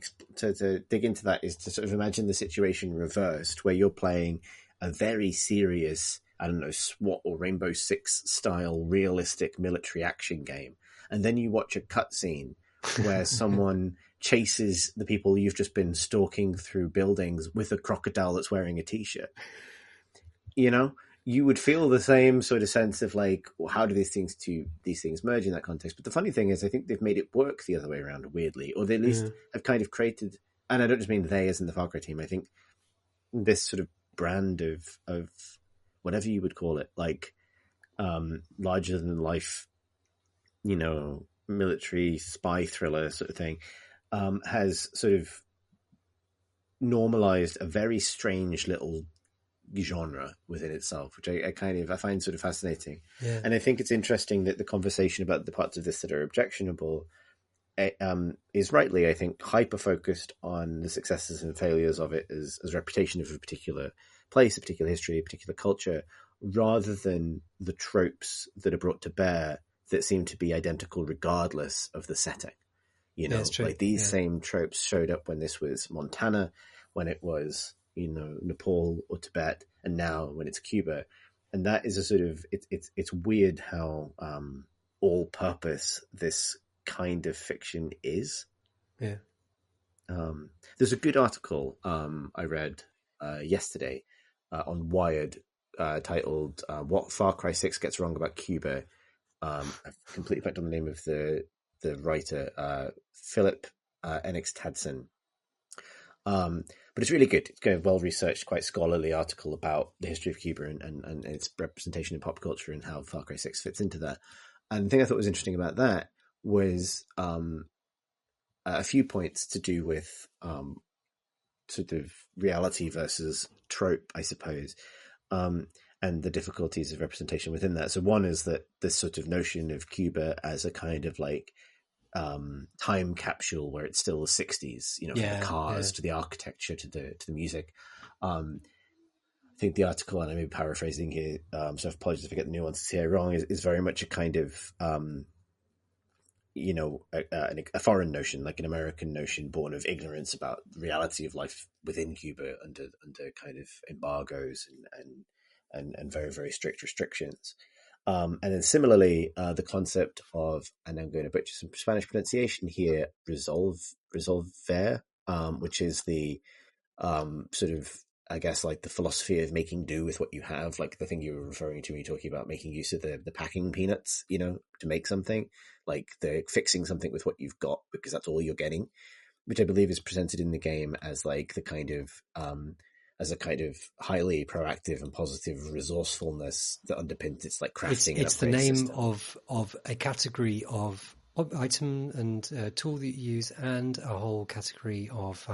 dig into that is to sort of imagine the situation reversed, where you're playing a very serious, I don't know, SWAT or Rainbow Six style realistic military action game, and then you watch a cutscene where someone chases the people you've just been stalking through buildings with a crocodile that's wearing a T-shirt. you would feel the same sort of sense of like, well, how do these things merge in that context? But the funny thing is, I think they've made it work the other way around, weirdly, or they at least have kind of created. And I don't just mean they as in the Far Cry team. I think this sort of brand of whatever you would call it, like larger than life, military spy thriller sort of thing, has sort of normalized a very strange little genre within itself, which I find sort of fascinating. Yeah. And I think it's interesting that the conversation about the parts of this that are objectionable is rightly, I think, hyper focused on the successes and failures of it as reputation of a particular place, a particular history, a particular culture, rather than the tropes that are brought to bear that seem to be identical regardless of the setting. Like these same tropes showed up when this was Montana, when it was, Nepal or Tibet, and now when it's Cuba. And that is a sort of, it's weird how all purpose this kind of fiction is. Yeah. There's a good article I read yesterday on Wired titled "What Far Cry 6 Gets Wrong About Cuba." I've completely blanked on the name of the writer, Philip Enix Tadson. But it's really good. It's kind of well-researched, quite scholarly article about the history of Cuba and its representation in pop culture and how Far Cry 6 fits into that. And the thing I thought was interesting about that was a few points to do with sort of reality versus trope, I suppose, and the difficulties of representation within that. So one is that this sort of notion of Cuba as a kind of like time capsule where it's still the 60s, from the cars to the architecture to the music. I think the article, and I may be paraphrasing here, so apologies if I get the nuances here wrong, is very much a kind of a foreign notion, like an American notion born of ignorance about the reality of life within Cuba under kind of embargoes and very, very strict restrictions. And then similarly, the concept of, and I'm going to butcher some Spanish pronunciation here, resolver, which is the sort of, I guess, like the philosophy of making do with what you have, like the thing you were referring to when you're talking about making use of the packing peanuts, to make something, like the fixing something with what you've got because that's all you're getting, which I believe is presented in the game as like the kind of as a kind of highly proactive and positive resourcefulness that underpins its like crafting. It's the name of a category of item and tool that you use, and a whole category of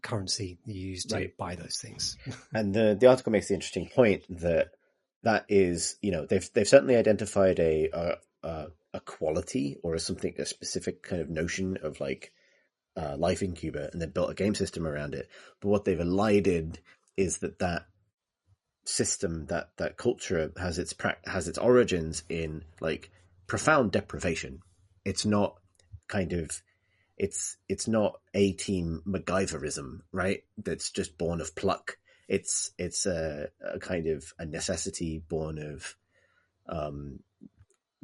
currency you use to buy those things. And the article makes the interesting point that is, they've certainly identified a quality or a specific kind of notion of like life in Cuba, and they've built a game system around it. But what they've elided is that system, that culture has its origins in like profound deprivation. It's not kind of it's not A-team MacGyverism, right? That's just born of pluck. It's a kind of a necessity born of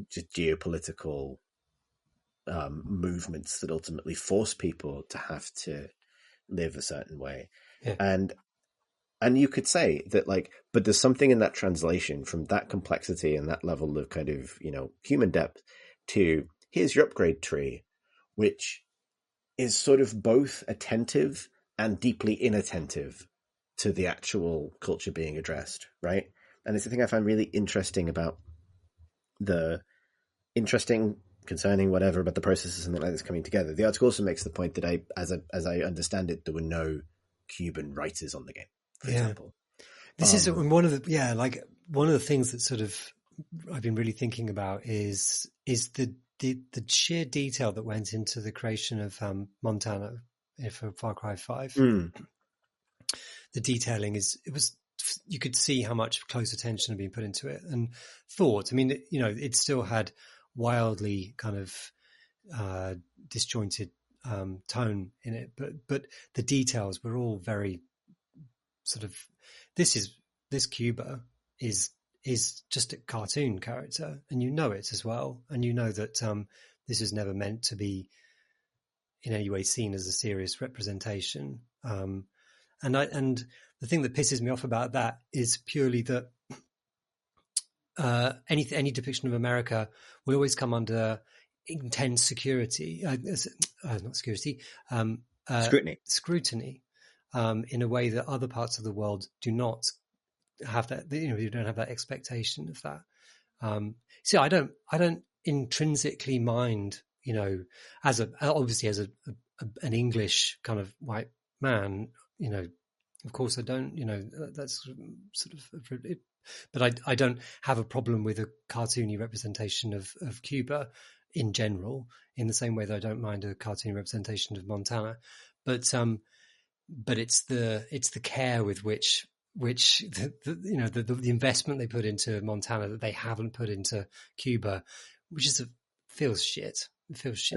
just geopolitical movements that ultimately force people to have to live a certain way. Yeah. And you could say that like, but there's something in that translation from that complexity and that level of kind of, human depth to here's your upgrade tree, which is sort of both attentive and deeply inattentive to the actual culture being addressed, right? And it's the thing I find really interesting about concerning whatever about the processes and something like this coming together. The article also makes the point that as I understand it, there were no Cuban writers on the game, for example. This is one of the things that sort of I've been really thinking about is the sheer detail that went into the creation of Montana for Far Cry 5. The detailing you could see how much close attention had been put into it and thought. I mean, it still had wildly kind of disjointed tone in it, but the details were all very sort of. This Cuba is just a cartoon character, and it as well, and that this is never meant to be in any way seen as a serious representation. And the thing that pisses me off about that is purely that any depiction of America will always come under intense security, not security, scrutiny, in a way that other parts of the world do not have that. You don't have that expectation of that. So I don't intrinsically mind, as an English kind of white man, of course I don't, that's sort of it, but I don't have a problem with a cartoony representation of Cuba in general, in the same way that I don't mind a cartoon representation of Montana, but it's the care with which the investment they put into Montana that they haven't put into Cuba, which feels shit. It feels shitty.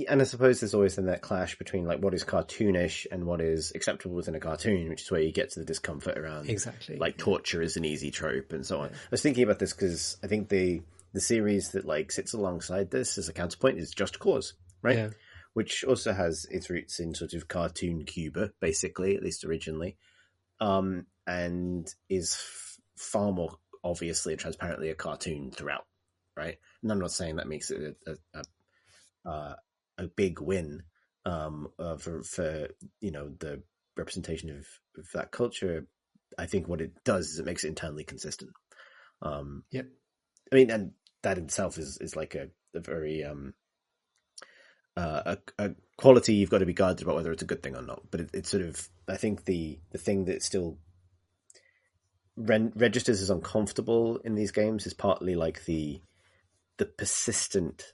And I suppose there's always then that clash between like what is cartoonish and what is acceptable within a cartoon, which is where you get to the discomfort around torture is an easy trope and so on. I was thinking about this because I think the series that like sits alongside this as a counterpoint is Just Cause, right? Yeah. Which also has its roots in sort of cartoon Cuba, basically, at least originally, and is far more obviously and transparently a cartoon throughout, right? And I'm not saying that makes it a big win for the representation of that culture. I think what it does is it makes it internally consistent. Yep. I mean, and that itself is like a very a quality you've got to be guarded about whether it's a good thing or not. But it's sort of, I think the thing that still registers as uncomfortable in these games is partly like the persistent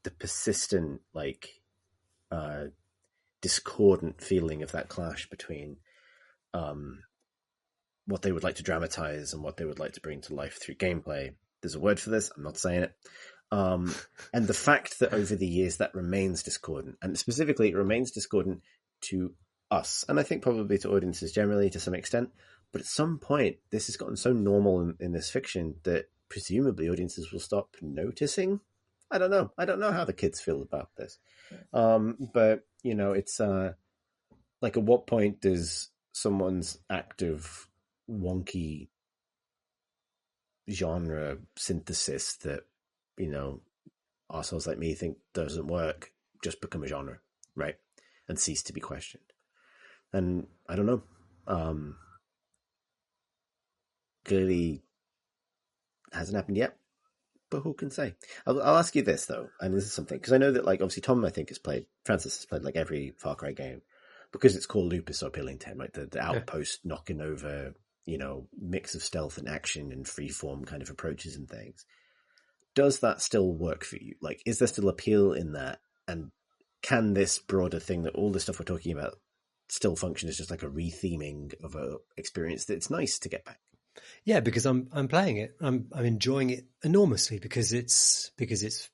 the persistent like discordant feeling of that clash between what they would like to dramatize and what they would like to bring to life through gameplay. There's a word for this, I'm not saying it. And the fact that over the years that remains discordant, and specifically it remains discordant to us, and I think probably to audiences generally to some extent, but at some point this has gotten so normal in this fiction that presumably audiences will stop noticing. I don't know how the kids feel about this. But it's like, at what point does someone's act of wonky genre synthesis that assholes like me think doesn't work just become a genre, right, and cease to be questioned? And I don't know. Clearly hasn't happened yet, but who can say? I'll ask you this though, and this is something, because I know that like obviously Tom, I think, Francis has played like every Far Cry game because its core loop is so appealing to him, like the outpost knocking over, mix of stealth and action and freeform kind of approaches and things. Does that still work for you? Like, is there still appeal in that? And can this broader thing that all the stuff we're talking about still function as just like a retheming of a experience that's nice to get back? Yeah, because I'm playing it. I'm enjoying it enormously because it's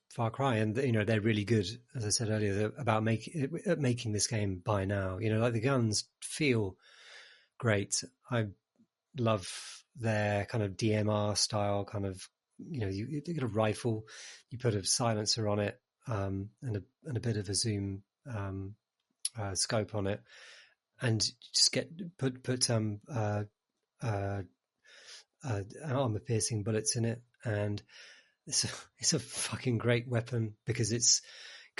Far Cry, and they're really good, as I said earlier, about making this game by now. Like the guns feel great. I love their kind of DMR style kind of. You get a rifle, you put a silencer on it, and a bit of a zoom scope on it, and you just put armor piercing bullets in it, and it's a fucking great weapon because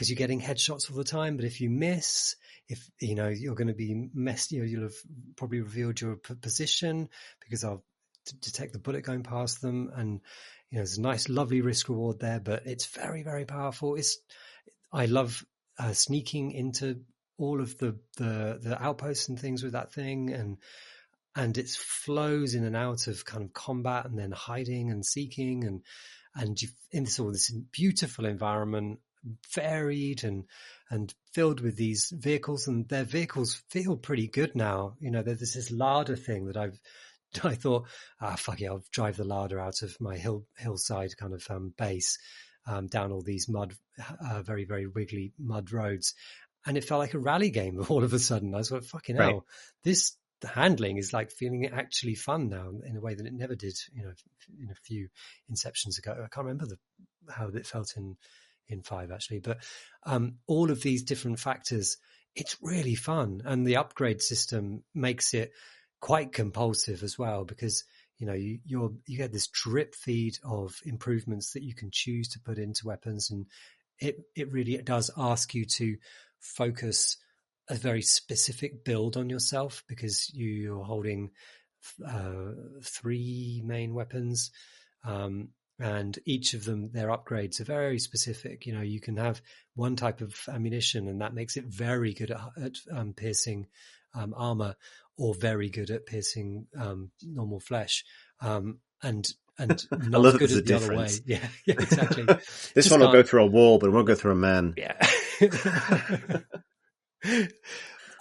you're getting headshots all the time. But if you miss, if you're going to be messed, you'll have probably revealed your position because I'll detect the bullet going past them, and there's a nice, lovely risk reward there. But it's very, very powerful. I love sneaking into all of the outposts and things with that thing, and it flows in and out of kind of combat and then hiding and seeking and you in this beautiful environment, varied and filled with these vehicles, and their vehicles feel pretty good now. There's this larder thing that I thought, fuck it, I'll drive the larder out of my hillside kind of base down all these very, very wiggly mud roads. And it felt like a rally game all of a sudden. I was like, fucking hell, the handling is like feeling actually fun now in a way that it never did, in a few inceptions ago. I can't remember how it felt in 5 actually, but all of these different factors it's really fun. And the upgrade system makes it quite compulsive as well, because you get this drip feed of improvements that you can choose to put into weapons, and it really does ask you to focus a very specific build on yourself, because you're holding 3 main weapons, and each of them, their upgrades are very specific. You can have one type of ammunition, and that makes it very good at piercing armor, or very good at piercing normal flesh, and not good at the other way. Yeah, exactly. This one will go through a wall, but it won't go through a man. Yeah.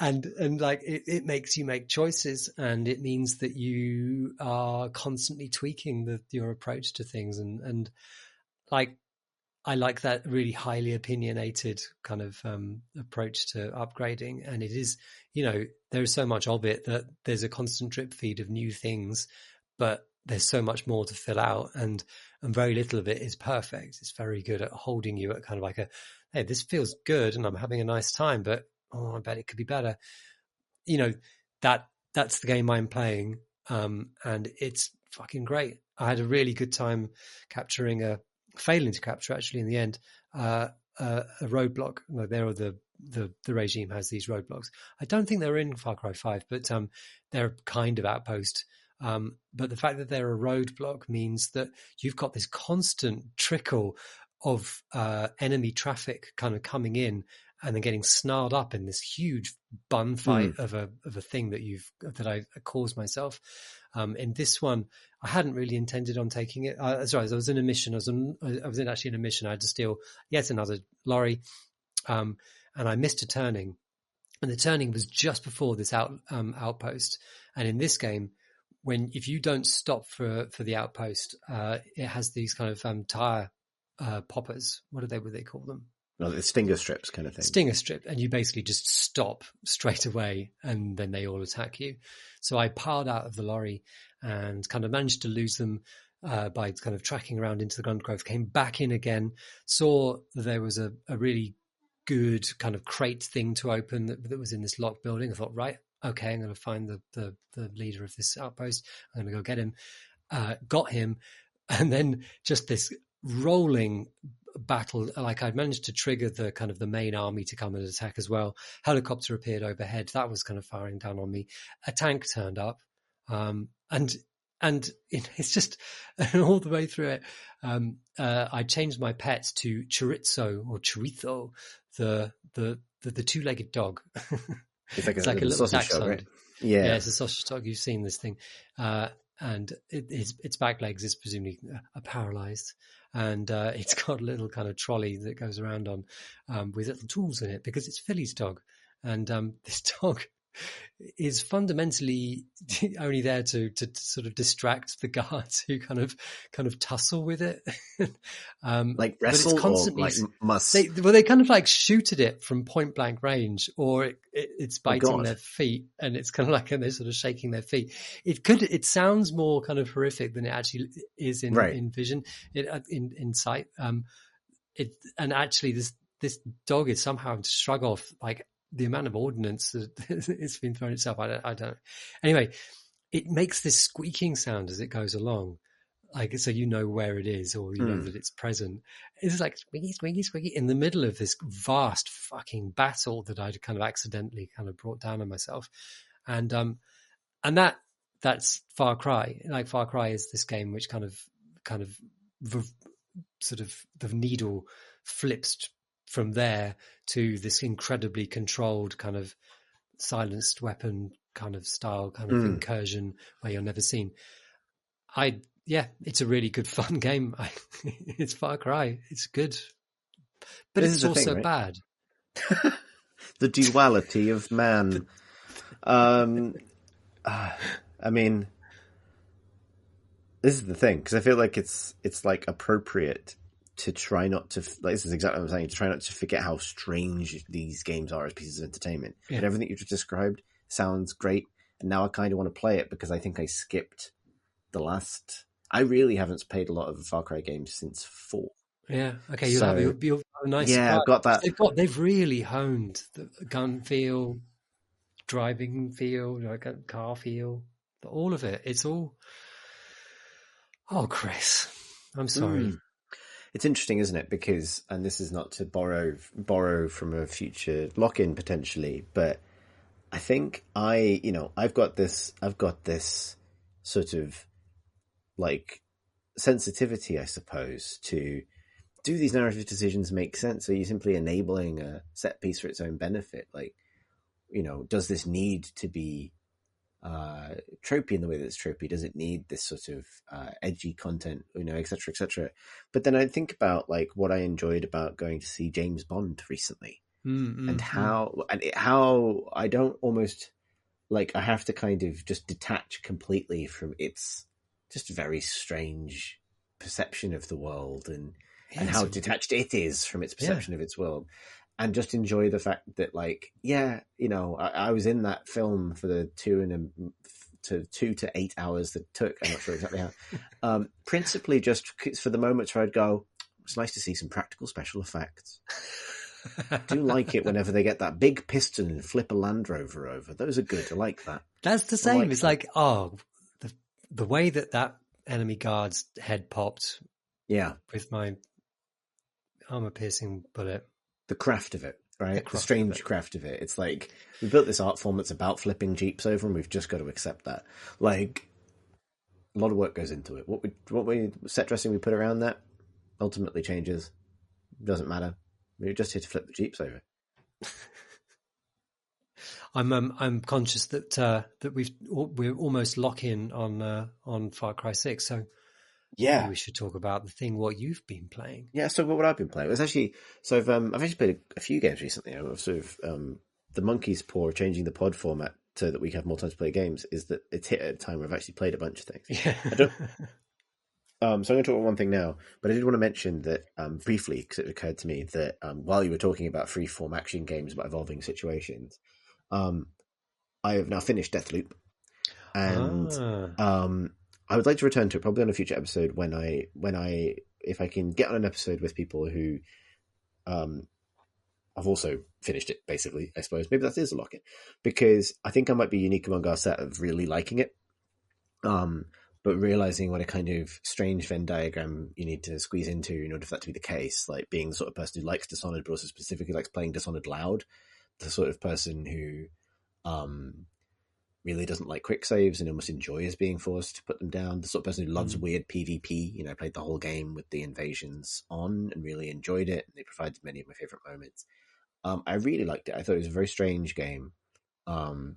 And like it makes you make choices, and it means that you are constantly tweaking your approach to things, and like I like that really highly opinionated kind of approach to upgrading. And it is, there's so much of it that there's a constant drip feed of new things, but there's so much more to fill out, and very little of it is perfect. It's very good at holding you at kind of like hey, this feels good and I'm having a nice time, but I bet it could be better. That's the game I'm playing, and it's fucking great. I had a really good time failing to capture actually in the end a roadblock. There are the regime has these roadblocks. I don't think they're in Far Cry 5, but they're kind of outpost. But the fact that they're a roadblock means that you've got this constant trickle of enemy traffic kind of coming in, and then getting snarled up in this huge bun fight of a thing that I caused myself. In this one, I hadn't really intended on taking it. Sorry, I was in a mission. I was actually in a mission. I had to steal yet another lorry, and I missed a turning. And the turning was just before this outpost. And in this game, if you don't stop for the outpost, it has these kind of tire poppers. What do they call them? Well, it's stinger strips kind of thing. Stinger strip, and you basically just stop straight away, and then they all attack you. So I piled out of the lorry and kind of managed to lose them by kind of tracking around into the undergrowth, came back in again, saw that there was a really good kind of crate thing to open that was in this locked building. I thought, right, okay, I'm going to find the leader of this outpost. I'm going to go get him. Got him, and then just this rolling battle. Like I'd managed to trigger the kind of the main army to come and attack as well. Helicopter appeared overhead. That was kind of firing down on me. A tank turned up, and it's just all the way through it. I changed my pet to chorizo or chorizo, the two-legged dog. It's like a little sausage dog, right? Yeah, it's a sausage dog. You've seen this thing, and its back legs is presumably paralyzed, and it's got a little kind of trolley that goes around on with little tools in it, because it's Philly's dog, and this dog is fundamentally only there to sort of distract the guards who kind of tussle with it, like wrestle, but it's constantly, or like must. They kind of like shoot at it from point blank range, or it's biting their feet, and it's kind of like, and they're sort of shaking their feet. It sounds more kind of horrific than it actually is in vision, in sight. And actually this dog is somehow to shrug off like the amount of ordnance that it's been thrown itself. I don't know. Anyway, it makes this squeaking sound as it goes along, like, so you know where it is, or you know that it's present. It's like squeaky, squeaky, squeaky in the middle of this vast fucking battle that I'd kind of accidentally kind of brought down on myself. And that's Far Cry. Like, Far Cry is this game which kind of sort of the needle flips from there to this incredibly controlled kind of silenced weapon kind of style kind of incursion where you're never seen. It's a really good fun game. It's Far Cry. It's good, but it's also bad. The duality of man. I mean, this is the thing, because I feel like it's like appropriate to try not to, like, this is exactly what I'm saying, to try not to forget how strange these games are as pieces of entertainment. Yeah. And everything you just described sounds great, and now I kind of want to play it, because I think I skipped I really haven't played a lot of Far Cry games since 4. Yeah. Okay. So You'll have a nice yeah, surprise. I've got that. They've really honed the gun feel, driving feel, like a car feel, all of it. It's all. Oh, Chris, I'm sorry. It's interesting, isn't it? Because, and this is not to borrow from a future lock-in potentially, but I think I've got this sort of like sensitivity, I suppose, to do these narrative decisions make sense? Are you simply enabling a set piece for its own benefit? Like, does this need to be tropey in the way that it's tropey? Does it need this sort of edgy content, et cetera, et cetera? But then I think about like what I enjoyed about going to see James Bond recently, and how I don't almost like I have to kind of just detach completely from its just very strange perception of the world and how detached it is from its perception of its world. And just enjoy the fact that, like, I was in that film for the 2 to 8 hours that took. I'm not sure exactly how. Principally just for the moments where I'd go, it's nice to see some practical special effects. I do like it whenever they get that big piston and flip a Land Rover over. Those are good. I like that. That's the same. It's like, the way that enemy guard's head popped. Yeah. With my armor-piercing bullet. The craft of it, right? The strange craft of it. It's like, we built this art form that's about flipping Jeeps over, and we've just got to accept that. Like, a lot of work goes into it. What we set dressing we put around that ultimately changes. Doesn't matter. We're just here to flip the Jeeps over. I'm conscious that we're almost lock in on Far Cry 6, so yeah, maybe we should talk about what you've been playing. Yeah, so what I've been playing was actually I've actually played a few games recently. I've sort of the monkey's paw changing the pod format so that we have more time to play games is that it's hit at a time where I've actually played a bunch of things. Yeah. So I'm going to talk about one thing now, but I did want to mention that briefly, because it occurred to me that while you were talking about free-form action games about evolving situations, I have now finished Deathloop, and I would like to return to it probably on a future episode when I if I can get on an episode with people who I've also finished it, basically, I suppose. Maybe that is a lock-in, because I think I might be unique among our set of really liking it. But realizing what a kind of strange Venn diagram you need to squeeze into in order for that to be the case, like being the sort of person who likes Dishonored, but also specifically likes playing Dishonored loud, the sort of person who really doesn't like quick saves and almost enjoys being forced to put them down, the sort of person who loves weird PvP. I played the whole game with the invasions on and really enjoyed it, and they provided many of my favorite moments. I really liked it. I thought it was a very strange game, and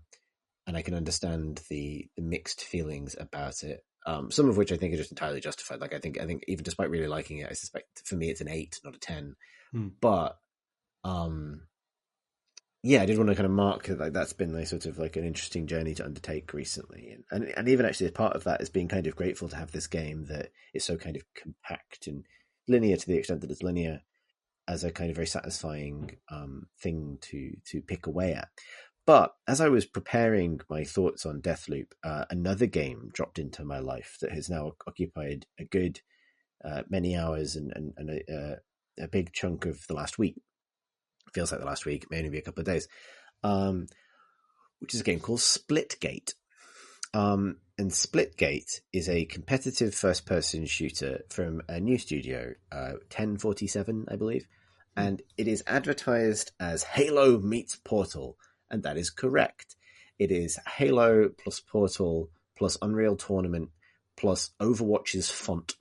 I can understand the mixed feelings about it. Some of which I think are just entirely justified. Like I think even despite really liking it, I suspect for me it's an 8, not a 10. But yeah, I did want to kind of mark like that's been like sort of like an interesting journey to undertake recently, and even actually as part of that is being kind of grateful to have this game that is so kind of compact and linear to the extent that it's linear as a kind of very satisfying thing to pick away at. But as I was preparing my thoughts on Deathloop, another game dropped into my life that has now occupied a good many hours and a big chunk of the last week. It feels like the last week, it may only be a couple of days, which is a game called Splitgate. And Splitgate is a competitive first-person shooter from a new studio, 1047, I believe. And it is advertised as Halo meets Portal, and that is correct. It is Halo plus Portal plus Unreal Tournament plus Overwatch's font.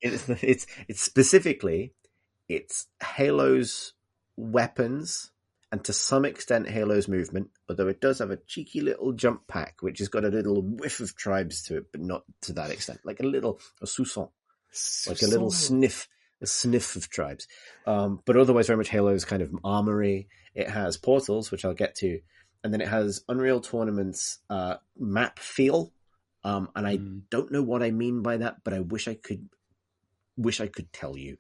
It's specifically it's Halo's weapons and to some extent Halo's movement, although it does have a cheeky little jump pack which has got a little whiff of tribes to it, but not to that extent. Like a soupçon. Like a little sniff of tribes. But otherwise very much Halo's kind of armory. It has portals, which I'll get to, and then it has Unreal Tournament's map feel. And I don't know what I mean by that, but I wish I could tell you.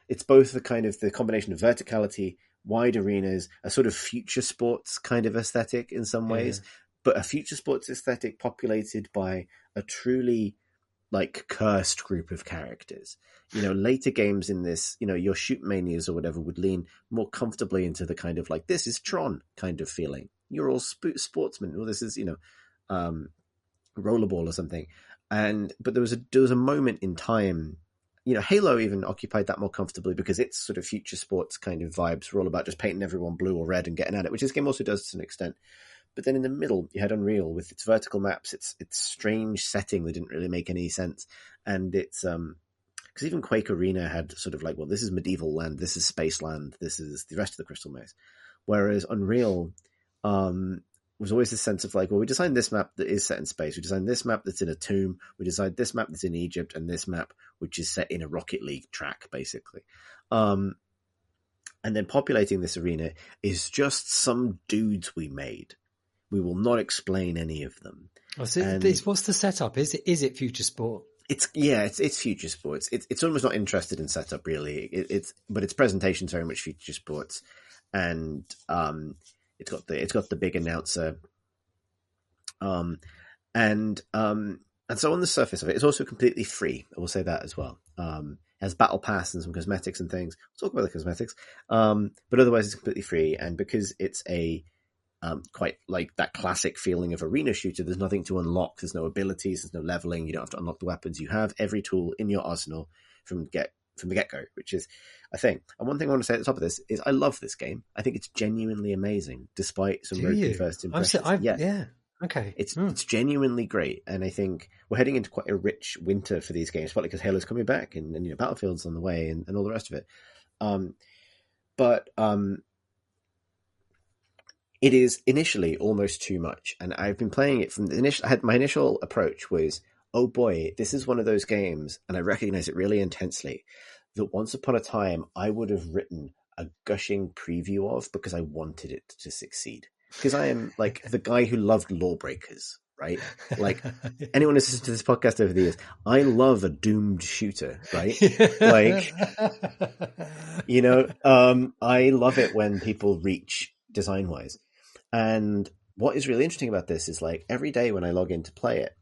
It's both the combination of verticality, wide arenas, a sort of future sports kind of aesthetic in some ways, but a future sports aesthetic populated by a truly like cursed group of characters. Later games in this, your shoot manias or whatever would lean more comfortably into the kind of like, this is Tron kind of feeling. You're all sportsmen, or this is, rollerball or something. But there was a moment in time, Halo even occupied that more comfortably because its sort of future sports kind of vibes were all about just painting everyone blue or red and getting at it, which this game also does to an extent. But then in the middle, you had Unreal with its vertical maps, its strange setting that didn't really make any sense. And it's, because even Quake Arena had sort of like, well, this is medieval land, this is space land, this is the rest of the Crystal Maze. Whereas Unreal was always this sense of like, well, we designed this map that is set in space, we designed this map that's in a tomb, we designed this map that's in Egypt, and this map which is set in a Rocket League track, basically. And then populating this arena is just some dudes we made. We will not explain any of them. Oh, so what's the setup? Is it future sport? It's future sports. It's almost not interested in setup really. But its presentation's very much future sports, and it's got the big announcer, and so on the surface of it, it's also completely free. I will say that as well. It has battle pass and some cosmetics and things. We'll talk about the cosmetics, but otherwise it's completely free. And because it's a quite like that classic feeling of arena shooter, there's nothing to unlock. There's no abilities. There's no leveling. You don't have to unlock the weapons. You have every tool in your arsenal from the get-go, which is a thing. And one thing I want to say at the top of this is I love this game. I think it's genuinely amazing, despite some ropey first impressions. Yeah. Okay. It's genuinely great. And I think we're heading into quite a rich winter for these games, partly because Halo's coming back and Battlefield's on the way and all the rest of it. But it is initially almost too much, and I've been playing it from the initial. My initial approach was, oh boy, this is one of those games, and I recognize it really intensely, that once upon a time I would have written a gushing preview of because I wanted it to succeed. Because I am like the guy who loved Lawbreakers, right? Like anyone who's listened to this podcast over the years, I love a doomed shooter, right? Like, I love it when people reach design-wise. And what is really interesting about this is like every day when I log in to play it,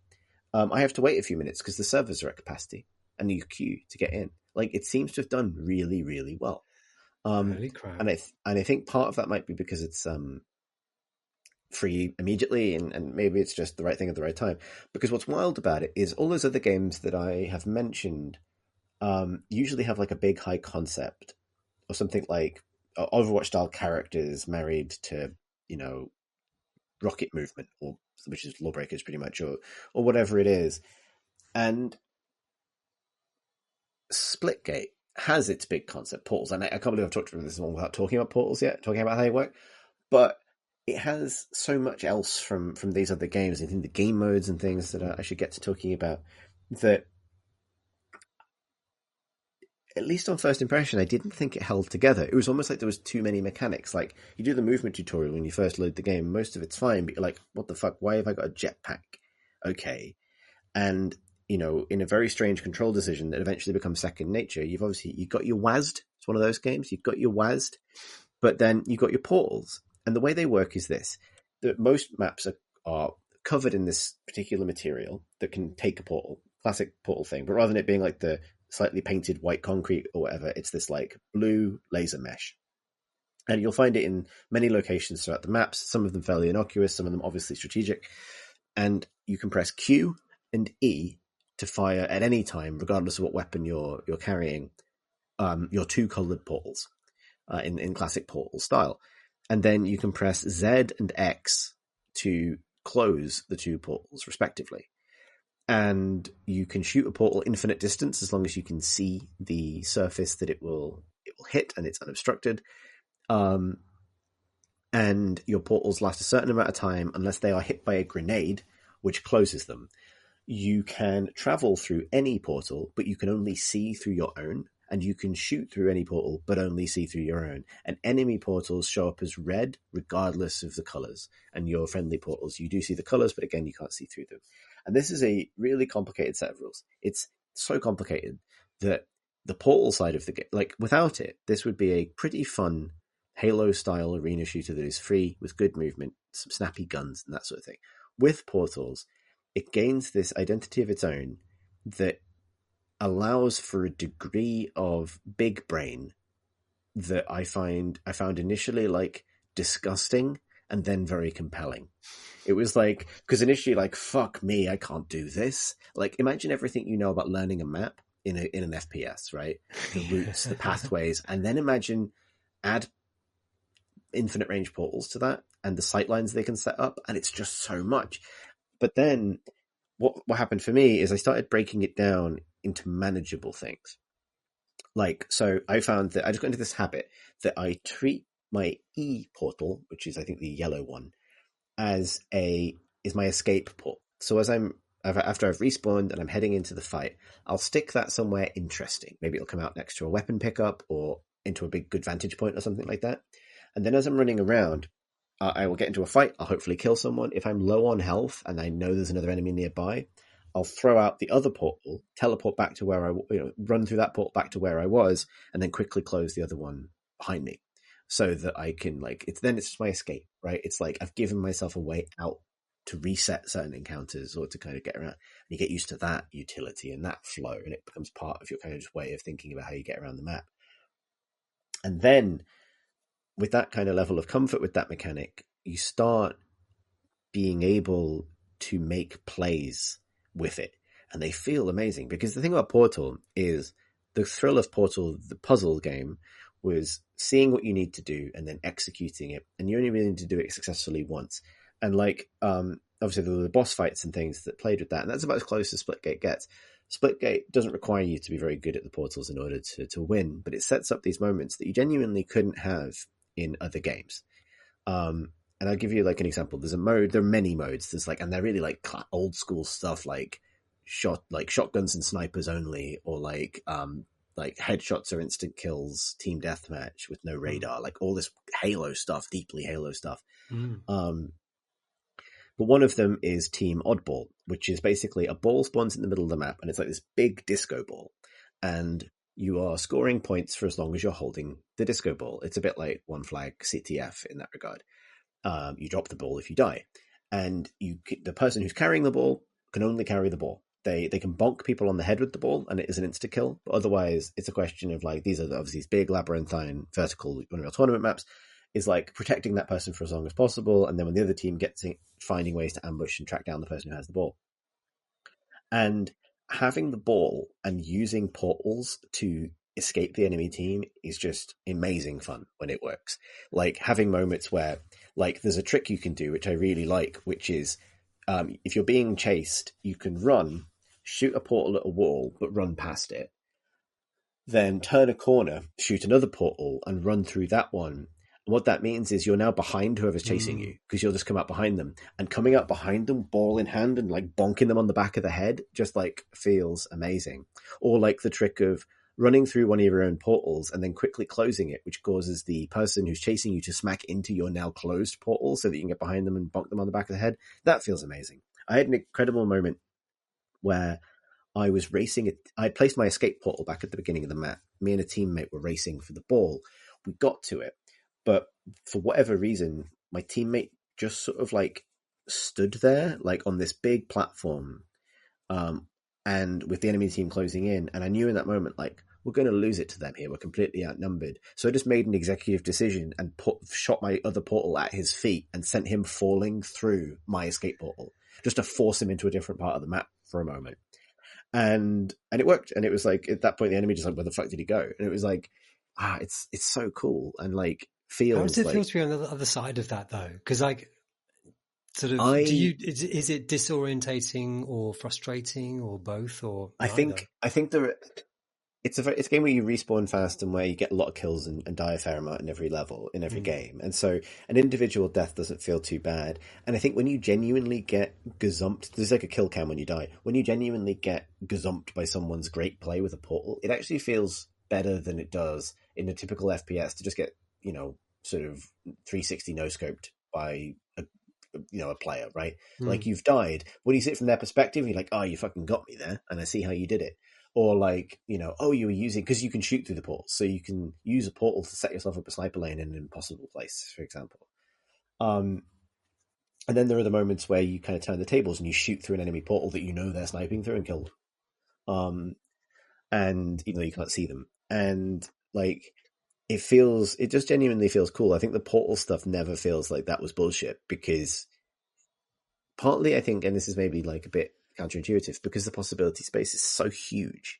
I have to wait a few minutes because the servers are at capacity and you queue to get in. Like it seems to have done really, really well. Holy crap. And I think part of that might be because it's free immediately and maybe it's just the right thing at the right time. Because what's wild about it is all those other games that I have mentioned usually have like a big high concept or something like Overwatch style characters married to rocket movement, or which is Lawbreakers pretty much, or whatever it is. And Splitgate has its big concept, portals, and I can't believe I've talked about this one without talking about portals yet, talking about how they work. But it has so much else from these other games, I think the game modes and things that I should get to talking about, that at least on first impression, I didn't think it held together. It was almost like there was too many mechanics. Like, you do the movement tutorial when you first load the game, most of it's fine, but you're like, what the fuck? Why have I got a jetpack? Okay. And, in a very strange control decision that eventually becomes second nature, you've got your WASD. It's one of those games. You've got your WASD, but then you've got your portals. And the way they work is this, that most maps are covered in this particular material that can take a portal, classic portal thing, but rather than it being like the slightly painted white concrete or whatever, it's this like blue laser mesh. And you'll find it in many locations throughout the maps, some of them fairly innocuous, some of them obviously strategic. And you can press Q and E to fire at any time, regardless of what weapon you're carrying, your two colored portals in classic portal style. And then you can press Z and X to close the two portals respectively. And you can shoot a portal infinite distance as long as you can see the surface that it will hit and it's unobstructed. And your portals last a certain amount of time unless they are hit by a grenade, which closes them. You can travel through any portal, but you can only see through your own. And you can shoot through any portal, but only see through your own. And enemy portals show up as red, regardless of the colors. And your friendly portals, you do see the colors, but again, you can't see through them. And this is a really complicated set of rules. It's so complicated that the portal side of the game, like without it, this would be a pretty fun Halo-style arena shooter that is free with good movement, some snappy guns and that sort of thing. With portals, it gains this identity of its own that allows for a degree of big brain that I found initially like disgusting and then very compelling. It was like, because initially like, fuck me, I can't do this. Like, imagine everything you know about learning a map in an FPS, right? The routes, the pathways, and then imagine add infinite range portals to that and the sightlines they can set up, and it's just so much. But then what happened for me is I started breaking it down into manageable things. Like, so I found that I just got into this habit that I treat my E portal, which is I think the yellow one, as is my escape port. So after I've respawned and I'm heading into the fight, I'll stick that somewhere interesting. Maybe it'll come out next to a weapon pickup or into a big good vantage point or something like that. And then as I'm running around, I will get into a fight. I'll hopefully kill someone. If I'm low on health and I know there's another enemy nearby, I'll throw out the other portal, teleport back to where run through that portal back to where I was, and then quickly close the other one behind me, so that I can it's just my escape, right? It's like I've given myself a way out to reset certain encounters or to kind of get around. And you get used to that utility and that flow, and it becomes part of your kind of just way of thinking about how you get around the map. And then with that kind of level of comfort with that mechanic, you start being able to make plays with it, and they feel amazing. Because the thing about Portal is the thrill of Portal, the puzzle game, was seeing what you need to do and then executing it, and you only really need to do it successfully once. And like obviously there were the boss fights and things that played with that, and that's about as close as Splitgate gets. Splitgate doesn't require you to be very good at the portals in order to win, but it sets up these moments that you genuinely couldn't have in other games. And I'll give you like an example. There's a mode. There are many modes. There's and they're really like old school stuff, like shotguns and snipers only, or like headshots or instant kills, team deathmatch with no radar, like all this Halo stuff, deeply Halo stuff. But one of them is Team Oddball, which is basically a ball spawns in the middle of the map, and it's like this big disco ball, and you are scoring points for as long as you're holding the disco ball. It's a bit like One Flag CTF in that regard. You drop the ball if you die, and the person who's carrying the ball can only carry the ball. They can bonk people on the head with the ball, and it is an insta kill. But otherwise, it's a question of like, these are obviously these big labyrinthine vertical Unreal Tournament maps. Is like protecting that person for as long as possible, and then when the other team gets it, finding ways to ambush and track down the person who has the ball. And having the ball and using portals to escape the enemy team is just amazing fun when it works. Like having moments where like there's a trick you can do, which I really like, which is if you're being chased, you can run, shoot a portal at a wall, but run past it. Then turn a corner, shoot another portal, and run through that one. And what that means is you're now behind whoever's chasing you, because you'll just come up behind them. And coming up behind them, ball in hand, and like bonking them on the back of the head, just like feels amazing. Or like the trick of running through one of your own portals and then quickly closing it, which causes the person who's chasing you to smack into your now closed portal so that you can get behind them and bonk them on the back of the head. That feels amazing. I had an incredible moment where I was racing. I placed my escape portal back at the beginning of the map. Me and a teammate were racing for the ball. We got to it, but for whatever reason, my teammate just sort of like stood there, like on this big platform, and with the enemy team closing in. And I knew in that moment, like, we're going to lose it to them here. We're completely outnumbered. So I just made an executive decision and shot my other portal at his feet and sent him falling through my escape portal, just to force him into a different part of the map for a moment. And it worked. And it was like, at that point, the enemy just like, where the fuck did he go? And it was like, it's so cool. And like, feels How does it like, feel to be on the other side of that though? Because like, sort of, is it disorientating or frustrating or both or I think it's a game where you respawn fast and where you get a lot of kills and die a fair amount in every level, in every game. And so an individual death doesn't feel too bad. And I think when you genuinely get gazumped, there's like a kill cam when you die. When you genuinely get gazumped by someone's great play with a portal, it actually feels better than it does in a typical FPS to just get, sort of 360 no-scoped by a player, right? Like you've died. When you see it from their perspective, you're like, oh, you fucking got me there, and I see how you did it. Or like, oh, you were using, because you can shoot through the portals, so you can use a portal to set yourself up a sniper lane in an impossible place, for example. And then there are the moments where you kind of turn the tables and you shoot through an enemy portal that they're sniping through and killed. And even though you can't see them, and like it just genuinely feels cool. I think the portal stuff never feels like that was bullshit, because partly I think, and this is maybe like a bit counterintuitive, because the possibility space is so huge.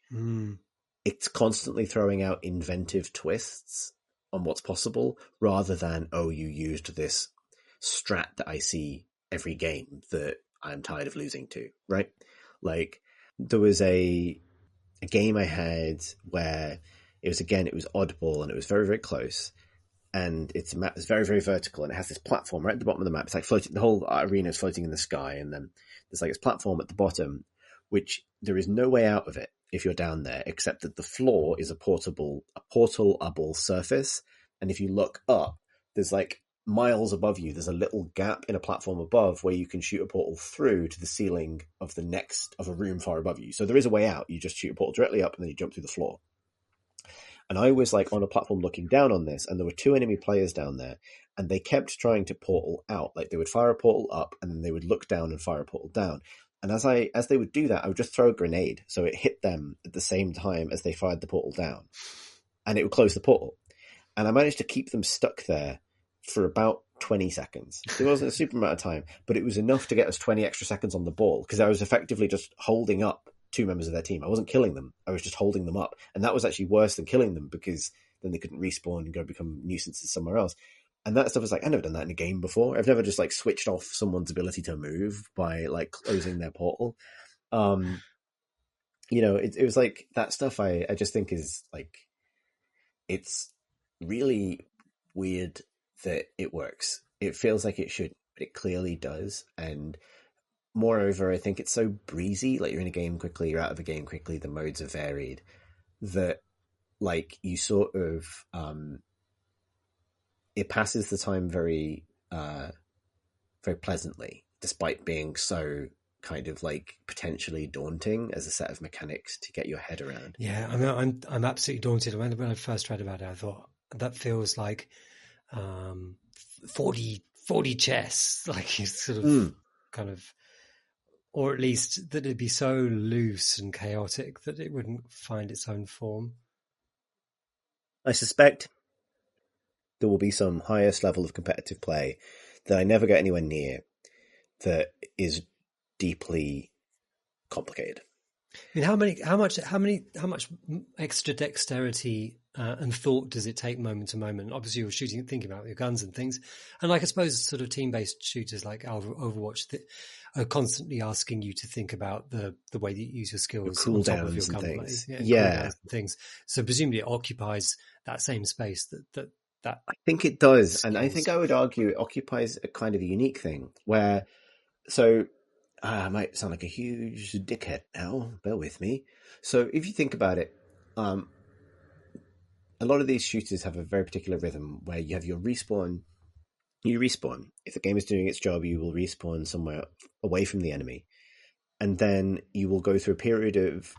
It's constantly throwing out inventive twists on what's possible, rather than, oh, you used this strat that I see every game that I'm tired of losing to, right? Like, there was a game I had where it was Oddball, and it was very, very close. And it's a map that's very, very vertical, and it has this platform right at the bottom of the map. It's like floating, the whole arena is floating in the sky, and then there's like this platform at the bottom, which there is no way out of it if you're down there, except that the floor is a portalable surface. And if you look up, there's like miles above you, there's a little gap in a platform above where you can shoot a portal through to the ceiling of a room far above you. So there is a way out. You just shoot a portal directly up, and then you jump through the floor. And I was like on a platform looking down on this, and there were 2 enemy players down there, and they kept trying to portal out. Like, they would fire a portal up, and then they would look down and fire a portal down. And as they would do that, I would just throw a grenade, so it hit them at the same time as they fired the portal down, and it would close the portal. And I managed to keep them stuck there for about 20 seconds. It wasn't a super amount of time, but it was enough to get us 20 extra seconds on the ball, because I was effectively just holding up 2 members of their team. I wasn't killing them. I was just holding them up. And that was actually worse than killing them, because then they couldn't respawn and go become nuisances somewhere else. And that stuff was like, I've never done that in a game before. I've never just like switched off someone's ability to move by like closing their portal. It was like that stuff I just think is like, it's really weird that it works. It feels like it should, but it clearly does. And moreover, I think it's so breezy. Like, you're in a game quickly, you're out of a game quickly, the modes are varied, that like you sort of it passes the time very very pleasantly, despite being so kind of like potentially daunting as a set of mechanics to get your head around. Yeah, I mean, I'm absolutely daunted. When I first read about it, I thought that feels like 40 chess, like it's sort of kind of, or at least that it'd be so loose and chaotic that it wouldn't find its own form. I suspect there will be some highest level of competitive play that I never get anywhere near that is deeply complicated. I mean, how much extra dexterity and thought does it take moment to moment? Obviously, you're thinking about your guns and things, and like I suppose sort of team-based shooters like Overwatch are constantly asking you to think about the way that you use your skills on top of your gunplay, cooldowns and things. So presumably, it occupies that same space that I think it does, and I think I would argue it occupies a kind of a unique thing where, so I might sound like a huge dickhead now, bear with me. So if you think about it, a lot of these shooters have a very particular rhythm where you have your respawn. You respawn. If the game is doing its job, you will respawn somewhere away from the enemy. And then you will go through a period of,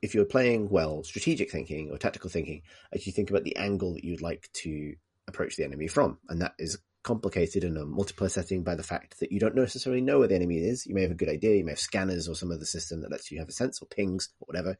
if you're playing well, strategic thinking or tactical thinking, as you think about the angle that you'd like to approach the enemy from. And that is complicated in a multiplayer setting by the fact that you don't necessarily know where the enemy is. You may have a good idea. You may have scanners or some other system that lets you have a sense, or pings or whatever.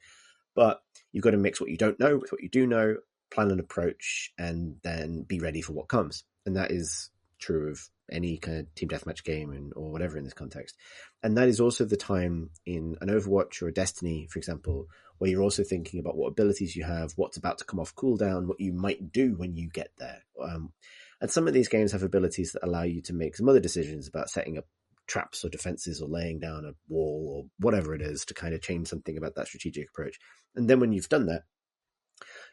But you've got to mix what you don't know with what you do know, plan an approach, and then be ready for what comes. And that is true of any kind of team deathmatch game or whatever in this context. And that is also the time in an Overwatch or a Destiny, for example, where you're also thinking about what abilities you have, what's about to come off cooldown, what you might do when you get there. And some of these games have abilities that allow you to make some other decisions about setting up traps or defenses or laying down a wall or whatever it is to kind of change something about that strategic approach. And then when you've done that,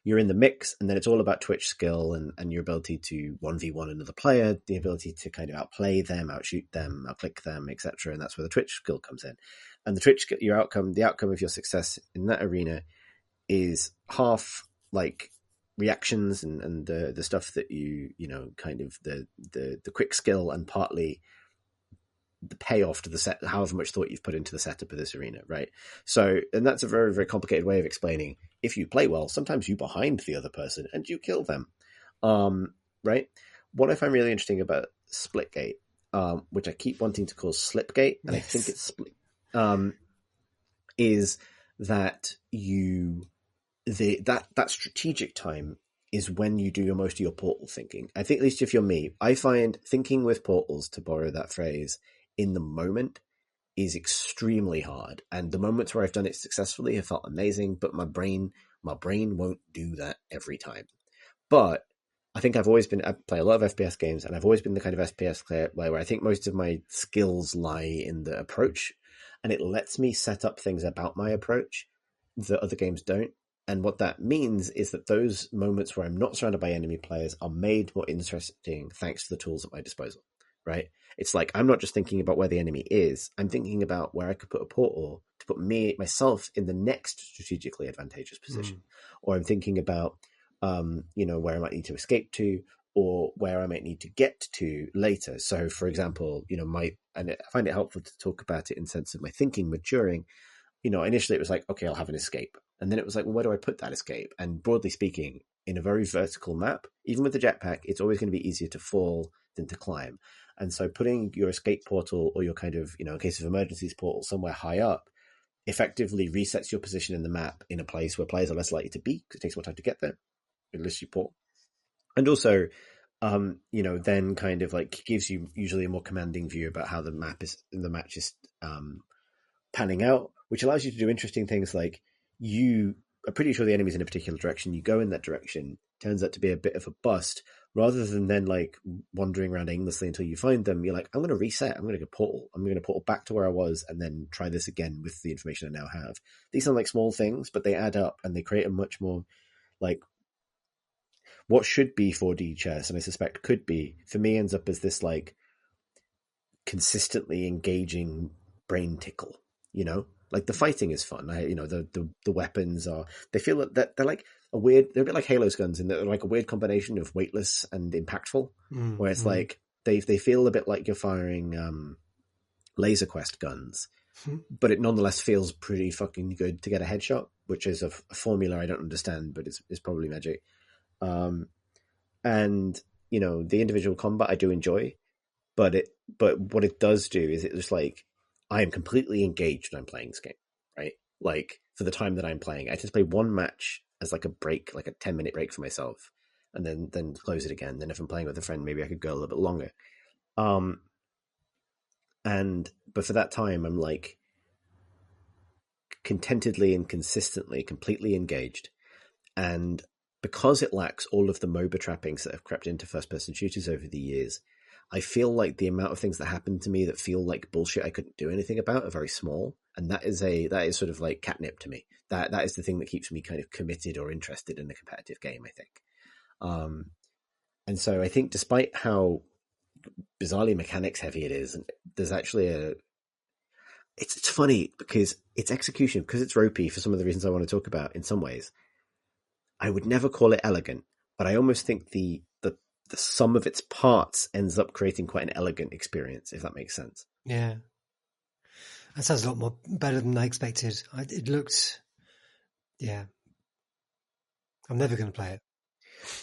you're in the mix, and then it's all about Twitch skill and your ability to 1v1 another player, the ability to kind of outplay them, outshoot them, outclick them, etc. And that's where the Twitch skill comes in. And the Twitch, the outcome of your success in that arena is half like reactions and the stuff that you kind of the quick skill, and partly the payoff to the set, however much thought you've put into the setup of this arena, right? So, and that's a very, very complicated way of explaining. If you play well, sometimes you behind the other person and you kill them, right? What I find really interesting about Splitgate, which I keep wanting to call Slipgate, and I think it's Split, is that that strategic time is when you do most of your portal thinking. I think, at least if you're me, I find thinking with portals, to borrow that phrase, in the moment is extremely hard. And the moments where I've done it successfully have felt amazing, but my brain won't do that every time. But I think I play a lot of FPS games, and I've always been the kind of FPS player where I think most of my skills lie in the approach, and it lets me set up things about my approach that other games don't. And what that means is that those moments where I'm not surrounded by enemy players are made more interesting thanks to the tools at my disposal, right? It's like I'm not just thinking about where the enemy is, I'm thinking about where I could put a portal to put myself in the next strategically advantageous position. Or I'm thinking about where I might need to escape to, or where I might need to get to later. So, for example, and I find it helpful to talk about it in sense of my thinking maturing. Initially it was like, okay, I'll have an escape. And then it was like, well, where do I put that escape? And broadly speaking, in a very vertical map, even with the jetpack, it's always going to be easier to fall than to climb. And so putting your escape portal or your kind of, in case of emergencies portal somewhere high up effectively resets your position in the map in a place where players are less likely to be, because it takes more time to get there, unless you portal. And also, then kind of like gives you usually a more commanding view about how the match is panning out, which allows you to do interesting things like you are pretty sure the enemy's in a particular direction, you go in that direction, turns out to be a bit of a bust, rather than then like wandering around aimlessly until you find them. You're like, I'm going to reset, I'm going to portal back to where I was and then try this again with the information I now have. These sound like small things, but they add up and they create a much more like what should be 4D chess, and I suspect could be, for me, ends up as this like consistently engaging brain tickle. Like the fighting is fun. The weapons they feel that they're like they're a bit like Halo's guns, and they're like a weird combination of weightless and impactful, where it's like they feel a bit like you're firing Laser Quest guns, but it nonetheless feels pretty fucking good to get a headshot, which is a formula I don't understand, but it's probably magic. And the individual combat I do enjoy, but what it does do is it just like I am completely engaged when I'm playing this game, right? Like for the time that I'm playing, I just play one match as like a break, like a 10-minute break for myself, and then close it again. Then if I'm playing with a friend, maybe I could go a little bit longer. But for that time, I'm like contentedly and consistently, completely engaged. And because it lacks all of the MOBA trappings that have crept into first-person shooters over the years, I feel like the amount of things that happen to me that feel like bullshit I couldn't do anything about are very small. And that is sort of like catnip to me. That is the thing that keeps me kind of committed or interested in a competitive game, I think. And so I think despite how bizarrely mechanics heavy it is, there's actually it's funny because its execution, because it's ropey for some of the reasons I want to talk about in some ways, I would never call it elegant, but I almost think the sum of its parts ends up creating quite an elegant experience, if that makes sense. Yeah. That sounds a lot more better than I expected. It looked, yeah. I'm never going to play it.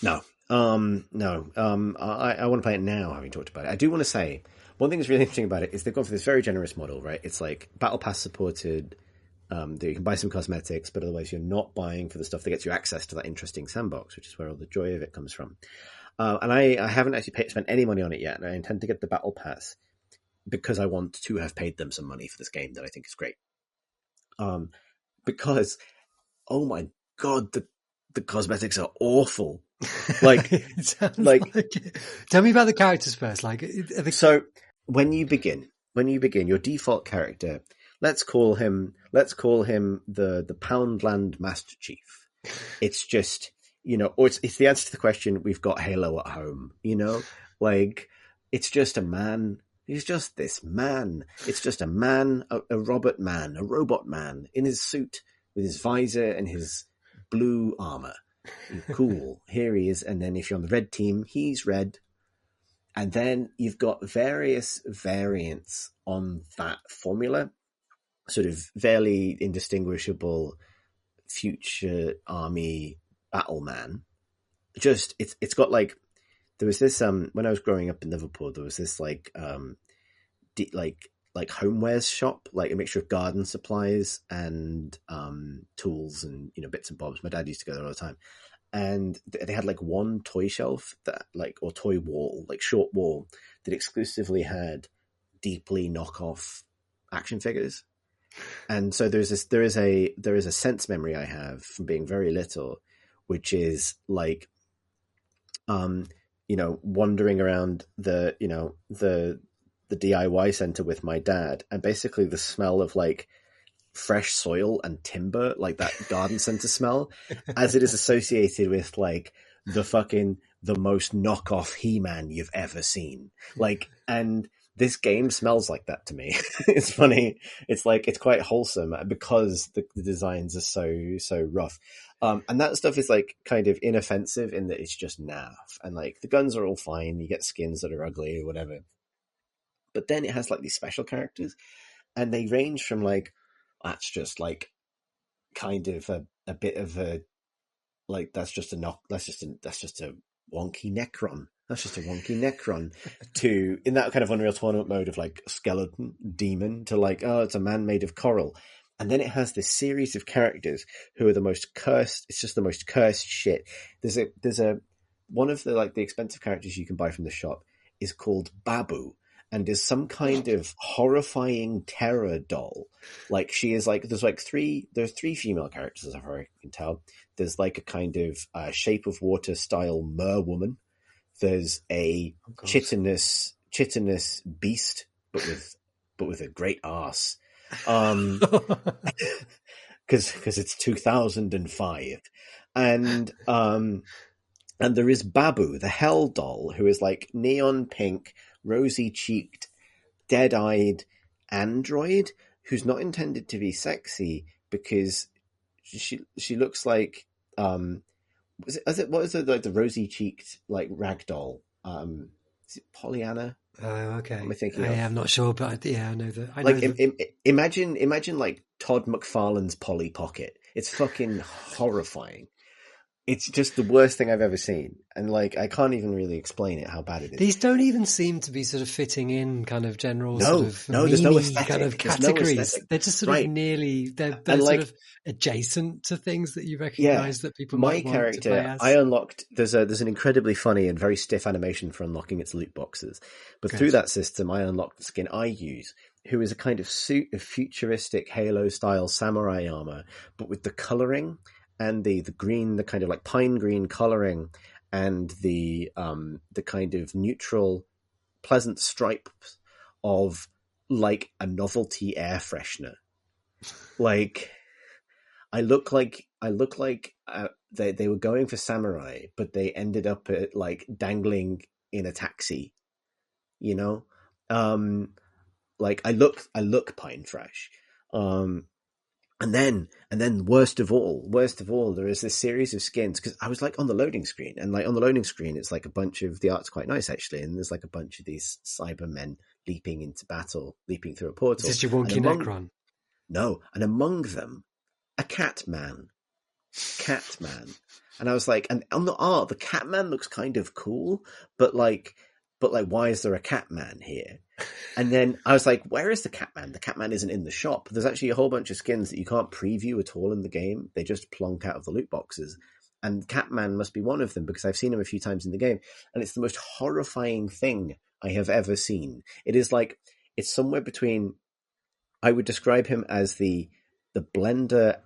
No. I want to play it now, having talked about it. I do want to say, one thing that's really interesting about it is they've gone for this very generous model, right? It's like Battle Pass supported, that you can buy some cosmetics, but otherwise you're not buying for the stuff that gets you access to that interesting sandbox, which is where all the joy of it comes from. And I haven't actually spent any money on it yet, and I intend to get the Battle Pass because I want to have paid them some money for this game that I think is great. Because, oh my god, the cosmetics are awful. Like, tell me about the characters first. So when you begin, your default character, let's call him the Poundland Master Chief. It's just, or it's the answer to the question, we've got Halo at home, like it's just a man. He's just this man. It's just a man, a robot man in his suit with his visor and his blue armor. Cool. Here he is. And then if you're on the red team, he's red. And then you've got various variants on that formula, sort of fairly indistinguishable future army battle man. Just it's got like, there was this when I was growing up in Liverpool, there was this like like homewares shop, like a mixture of garden supplies and tools and bits and bobs. My dad used to go there all the time, and they had like one toy shelf that or toy wall, like short wall, that exclusively had deeply knockoff action figures. And so there is a sense memory I have from being very little, which is like wandering around the DIY center with my dad, and basically the smell of like fresh soil and timber, like that garden center smell, as it is associated with like the most knockoff He-Man you've ever seen. Like, and this game smells like that to me. It's funny. It's like, it's quite wholesome because the designs are so rough. And that stuff is like kind of inoffensive in that it's just naff, and like the guns are all fine. You get skins that are ugly or whatever. But then it has like these special characters, and they range from like, that's just like kind of a bit of a, like, that's just a wonky Necron. That's just a wonky Necron to, in that kind of Unreal Tournament mode of like skeleton demon, to like, oh, it's a man made of coral. And then it has this series of characters who are the most cursed. It's just the most cursed shit. There's a one of the like the expensive characters you can buy from the shop is called Babu, and is some kind of horrifying terror doll. Like, she is like, there's three female characters as far as I can tell. There's like a kind of Shape of Water style mer woman. There's a chitinous beast, but with a great arse. Because it's 2005, and there is Babu, the Hell doll, who is like neon pink, rosy-cheeked, dead-eyed android who's not intended to be sexy because she looks like what is it like the rosy-cheeked like ragdoll? Is it Pollyanna? Oh, okay. What am I thinking of? I'm not sure, but I know that. Imagine like Todd McFarlane's Polly Pocket. It's fucking horrifying. It's just the worst thing I've ever seen. And like, I can't even really explain it, how bad it is. These don't even seem to be sort of fitting in kind of general there's no aesthetic. kind of categories. They're just sort of nearly, they're like, sort of adjacent to things that you recognize that people might want to play as. I unlocked, there's an incredibly funny and very stiff animation for unlocking its loot boxes. But through that system, I unlocked the skin I use, who is a kind of suit of futuristic Halo-style samurai armor, but with the coloring and the green, the kind of like pine green coloring, and the kind of neutral, pleasant stripes of like a novelty air freshener. Like, I look like they were going for samurai, but they ended up at like dangling in a taxi, like I look pine fresh. And then worst of all, there is this series of skins, because I was like on the loading screen, and like on the loading screen, it's like a bunch of, the art's quite nice actually, and there's like a bunch of these Cybermen leaping into battle, leaping through a portal. Is this your wonky Necron? No, and among them, a Catman. And I was like, and on the art, the Catman looks kind of cool, but like, why is there a Catman here? And then I was like, where is the Catman? The Catman isn't in the shop. There's actually a whole bunch of skins that you can't preview at all in the game. They just plonk out of the loot boxes. And Catman must be one of them, because I've seen him a few times in the game. And it's the most horrifying thing I have ever seen. It is like, it's somewhere between, I would describe him as the blender,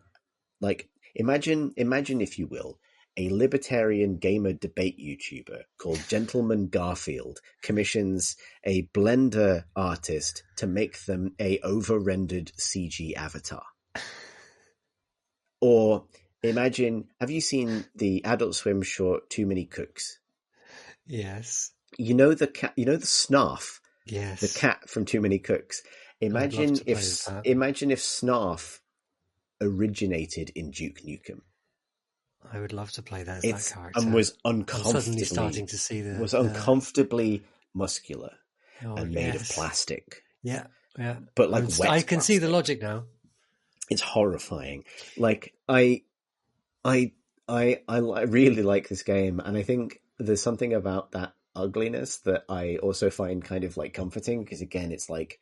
like, imagine if you will, a libertarian gamer debate YouTuber called Gentleman Garfield commissions a Blender artist to make them a over-rendered CG avatar. Or imagine, have you seen the Adult Swim short Too Many Cooks? Yes. You know the cat, the Snarf? Yes. The cat from Too Many Cooks. Imagine if Snarf originated in Duke Nukem. I would love to play that as that character. And was I'm suddenly starting to see uncomfortably muscular and made of plastic. Yeah. But like wet I can plastic. see the logic now. It's horrifying. Like, I really like this game, and I think there's something about that ugliness that I also find kind of like comforting, because again, it's like,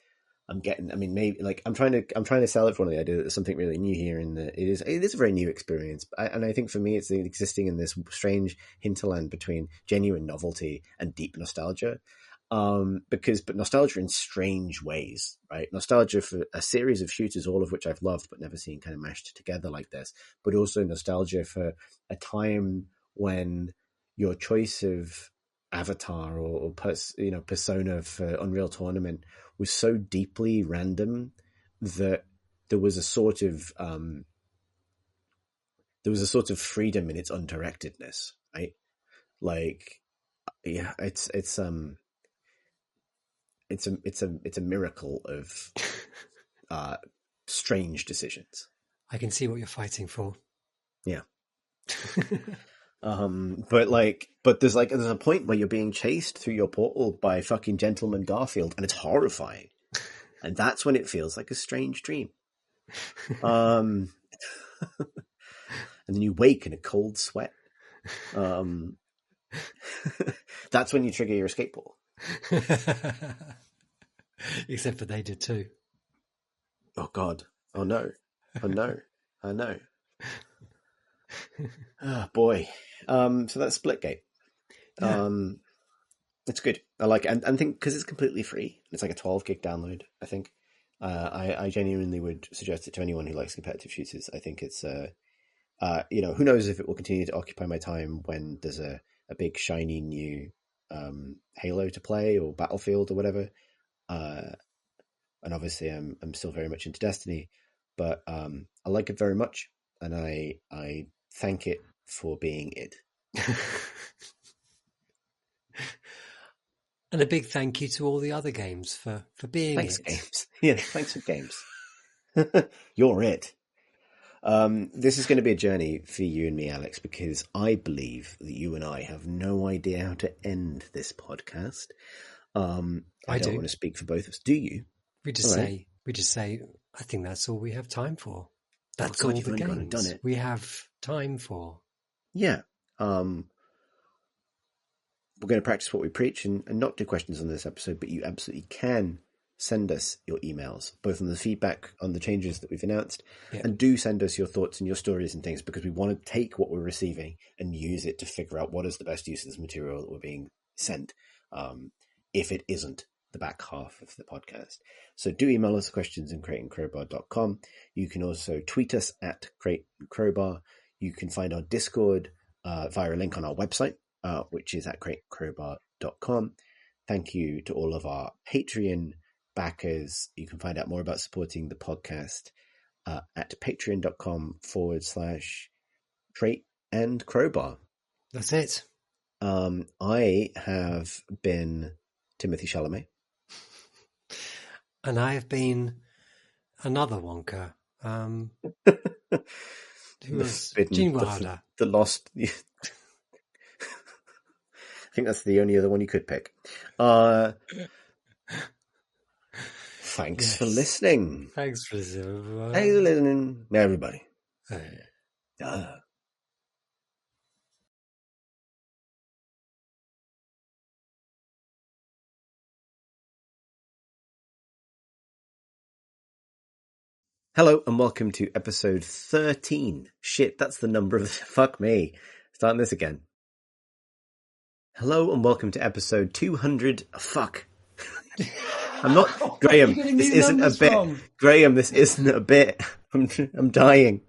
I mean, maybe like I'm trying to sell it for one of the idea that there's something really new here, and that it is a very new experience. And I think for me, it's existing in this strange hinterland between genuine novelty and deep nostalgia. But nostalgia in strange ways, right? Nostalgia for a series of shooters, all of which I've loved, but never seen kind of mashed together like this. But also nostalgia for a time when your choice of avatar or persona for Unreal Tournament was so deeply random that there was a sort of freedom in its undirectedness, right? Like, yeah, it's a miracle of strange decisions. I can see what you're fighting for. Yeah. But there's a point where you're being chased through your portal by fucking Gentleman Garfield, and it's horrifying. And that's when it feels like a strange dream. And then you wake in a cold sweat. That's when you trigger your escape portal. Except for they did too. Oh God. Oh no. Oh no. I know. Oh boy. So that's Splitgate. Yeah. It's good. I like it. And think because it's completely free. It's like a 12 gig download, I think. I genuinely would suggest it to anyone who likes competitive shooters. I think it's who knows if it will continue to occupy my time when there's a big shiny new Halo to play or Battlefield or whatever. And obviously I'm still very much into Destiny, but I like it very much, and I thank it for being it. And a big thank you to all the other games for being thanks, it. Games. Yeah, thanks for games. You're it. This is going to be a journey for you and me, Alex, because I believe that you and I have no idea how to end this podcast. I don't want to speak for both of us. Do you? We just say, I think that's all we have time for. That's all the games done it. We have time for. Yeah. We're going to practice what we preach and not do questions on this episode, but you absolutely can send us your emails, both on the feedback on the changes that we've announced, and do send us your thoughts and your stories and things, because we want to take what we're receiving and use it to figure out what is the best use of this material that we're being sent, if it isn't the back half of the podcast. So do email us questions in crateandcrowbar.com. You can also tweet us at crateandcrowbar. You can find our Discord via a link on our website, which is at crateandcrowbar.com. Thank you to all of our Patreon backers. You can find out more about supporting the podcast at patreon.com/crateandcrowbar. That's it. I have been Timothy Chalamet. And I have been another Wonka. Who was Gene Wilder. The lost... I think that's the only other one you could pick. Thanks for listening. Thanks for listening. Thanks for listening, everybody. Hello and welcome to episode 13. Shit, that's the number of... Fuck me. Starting this again. Hello and welcome to episode 200... Fuck. I'm not... Graham, this isn't a bit. Graham, this isn't a bit. I'm dying.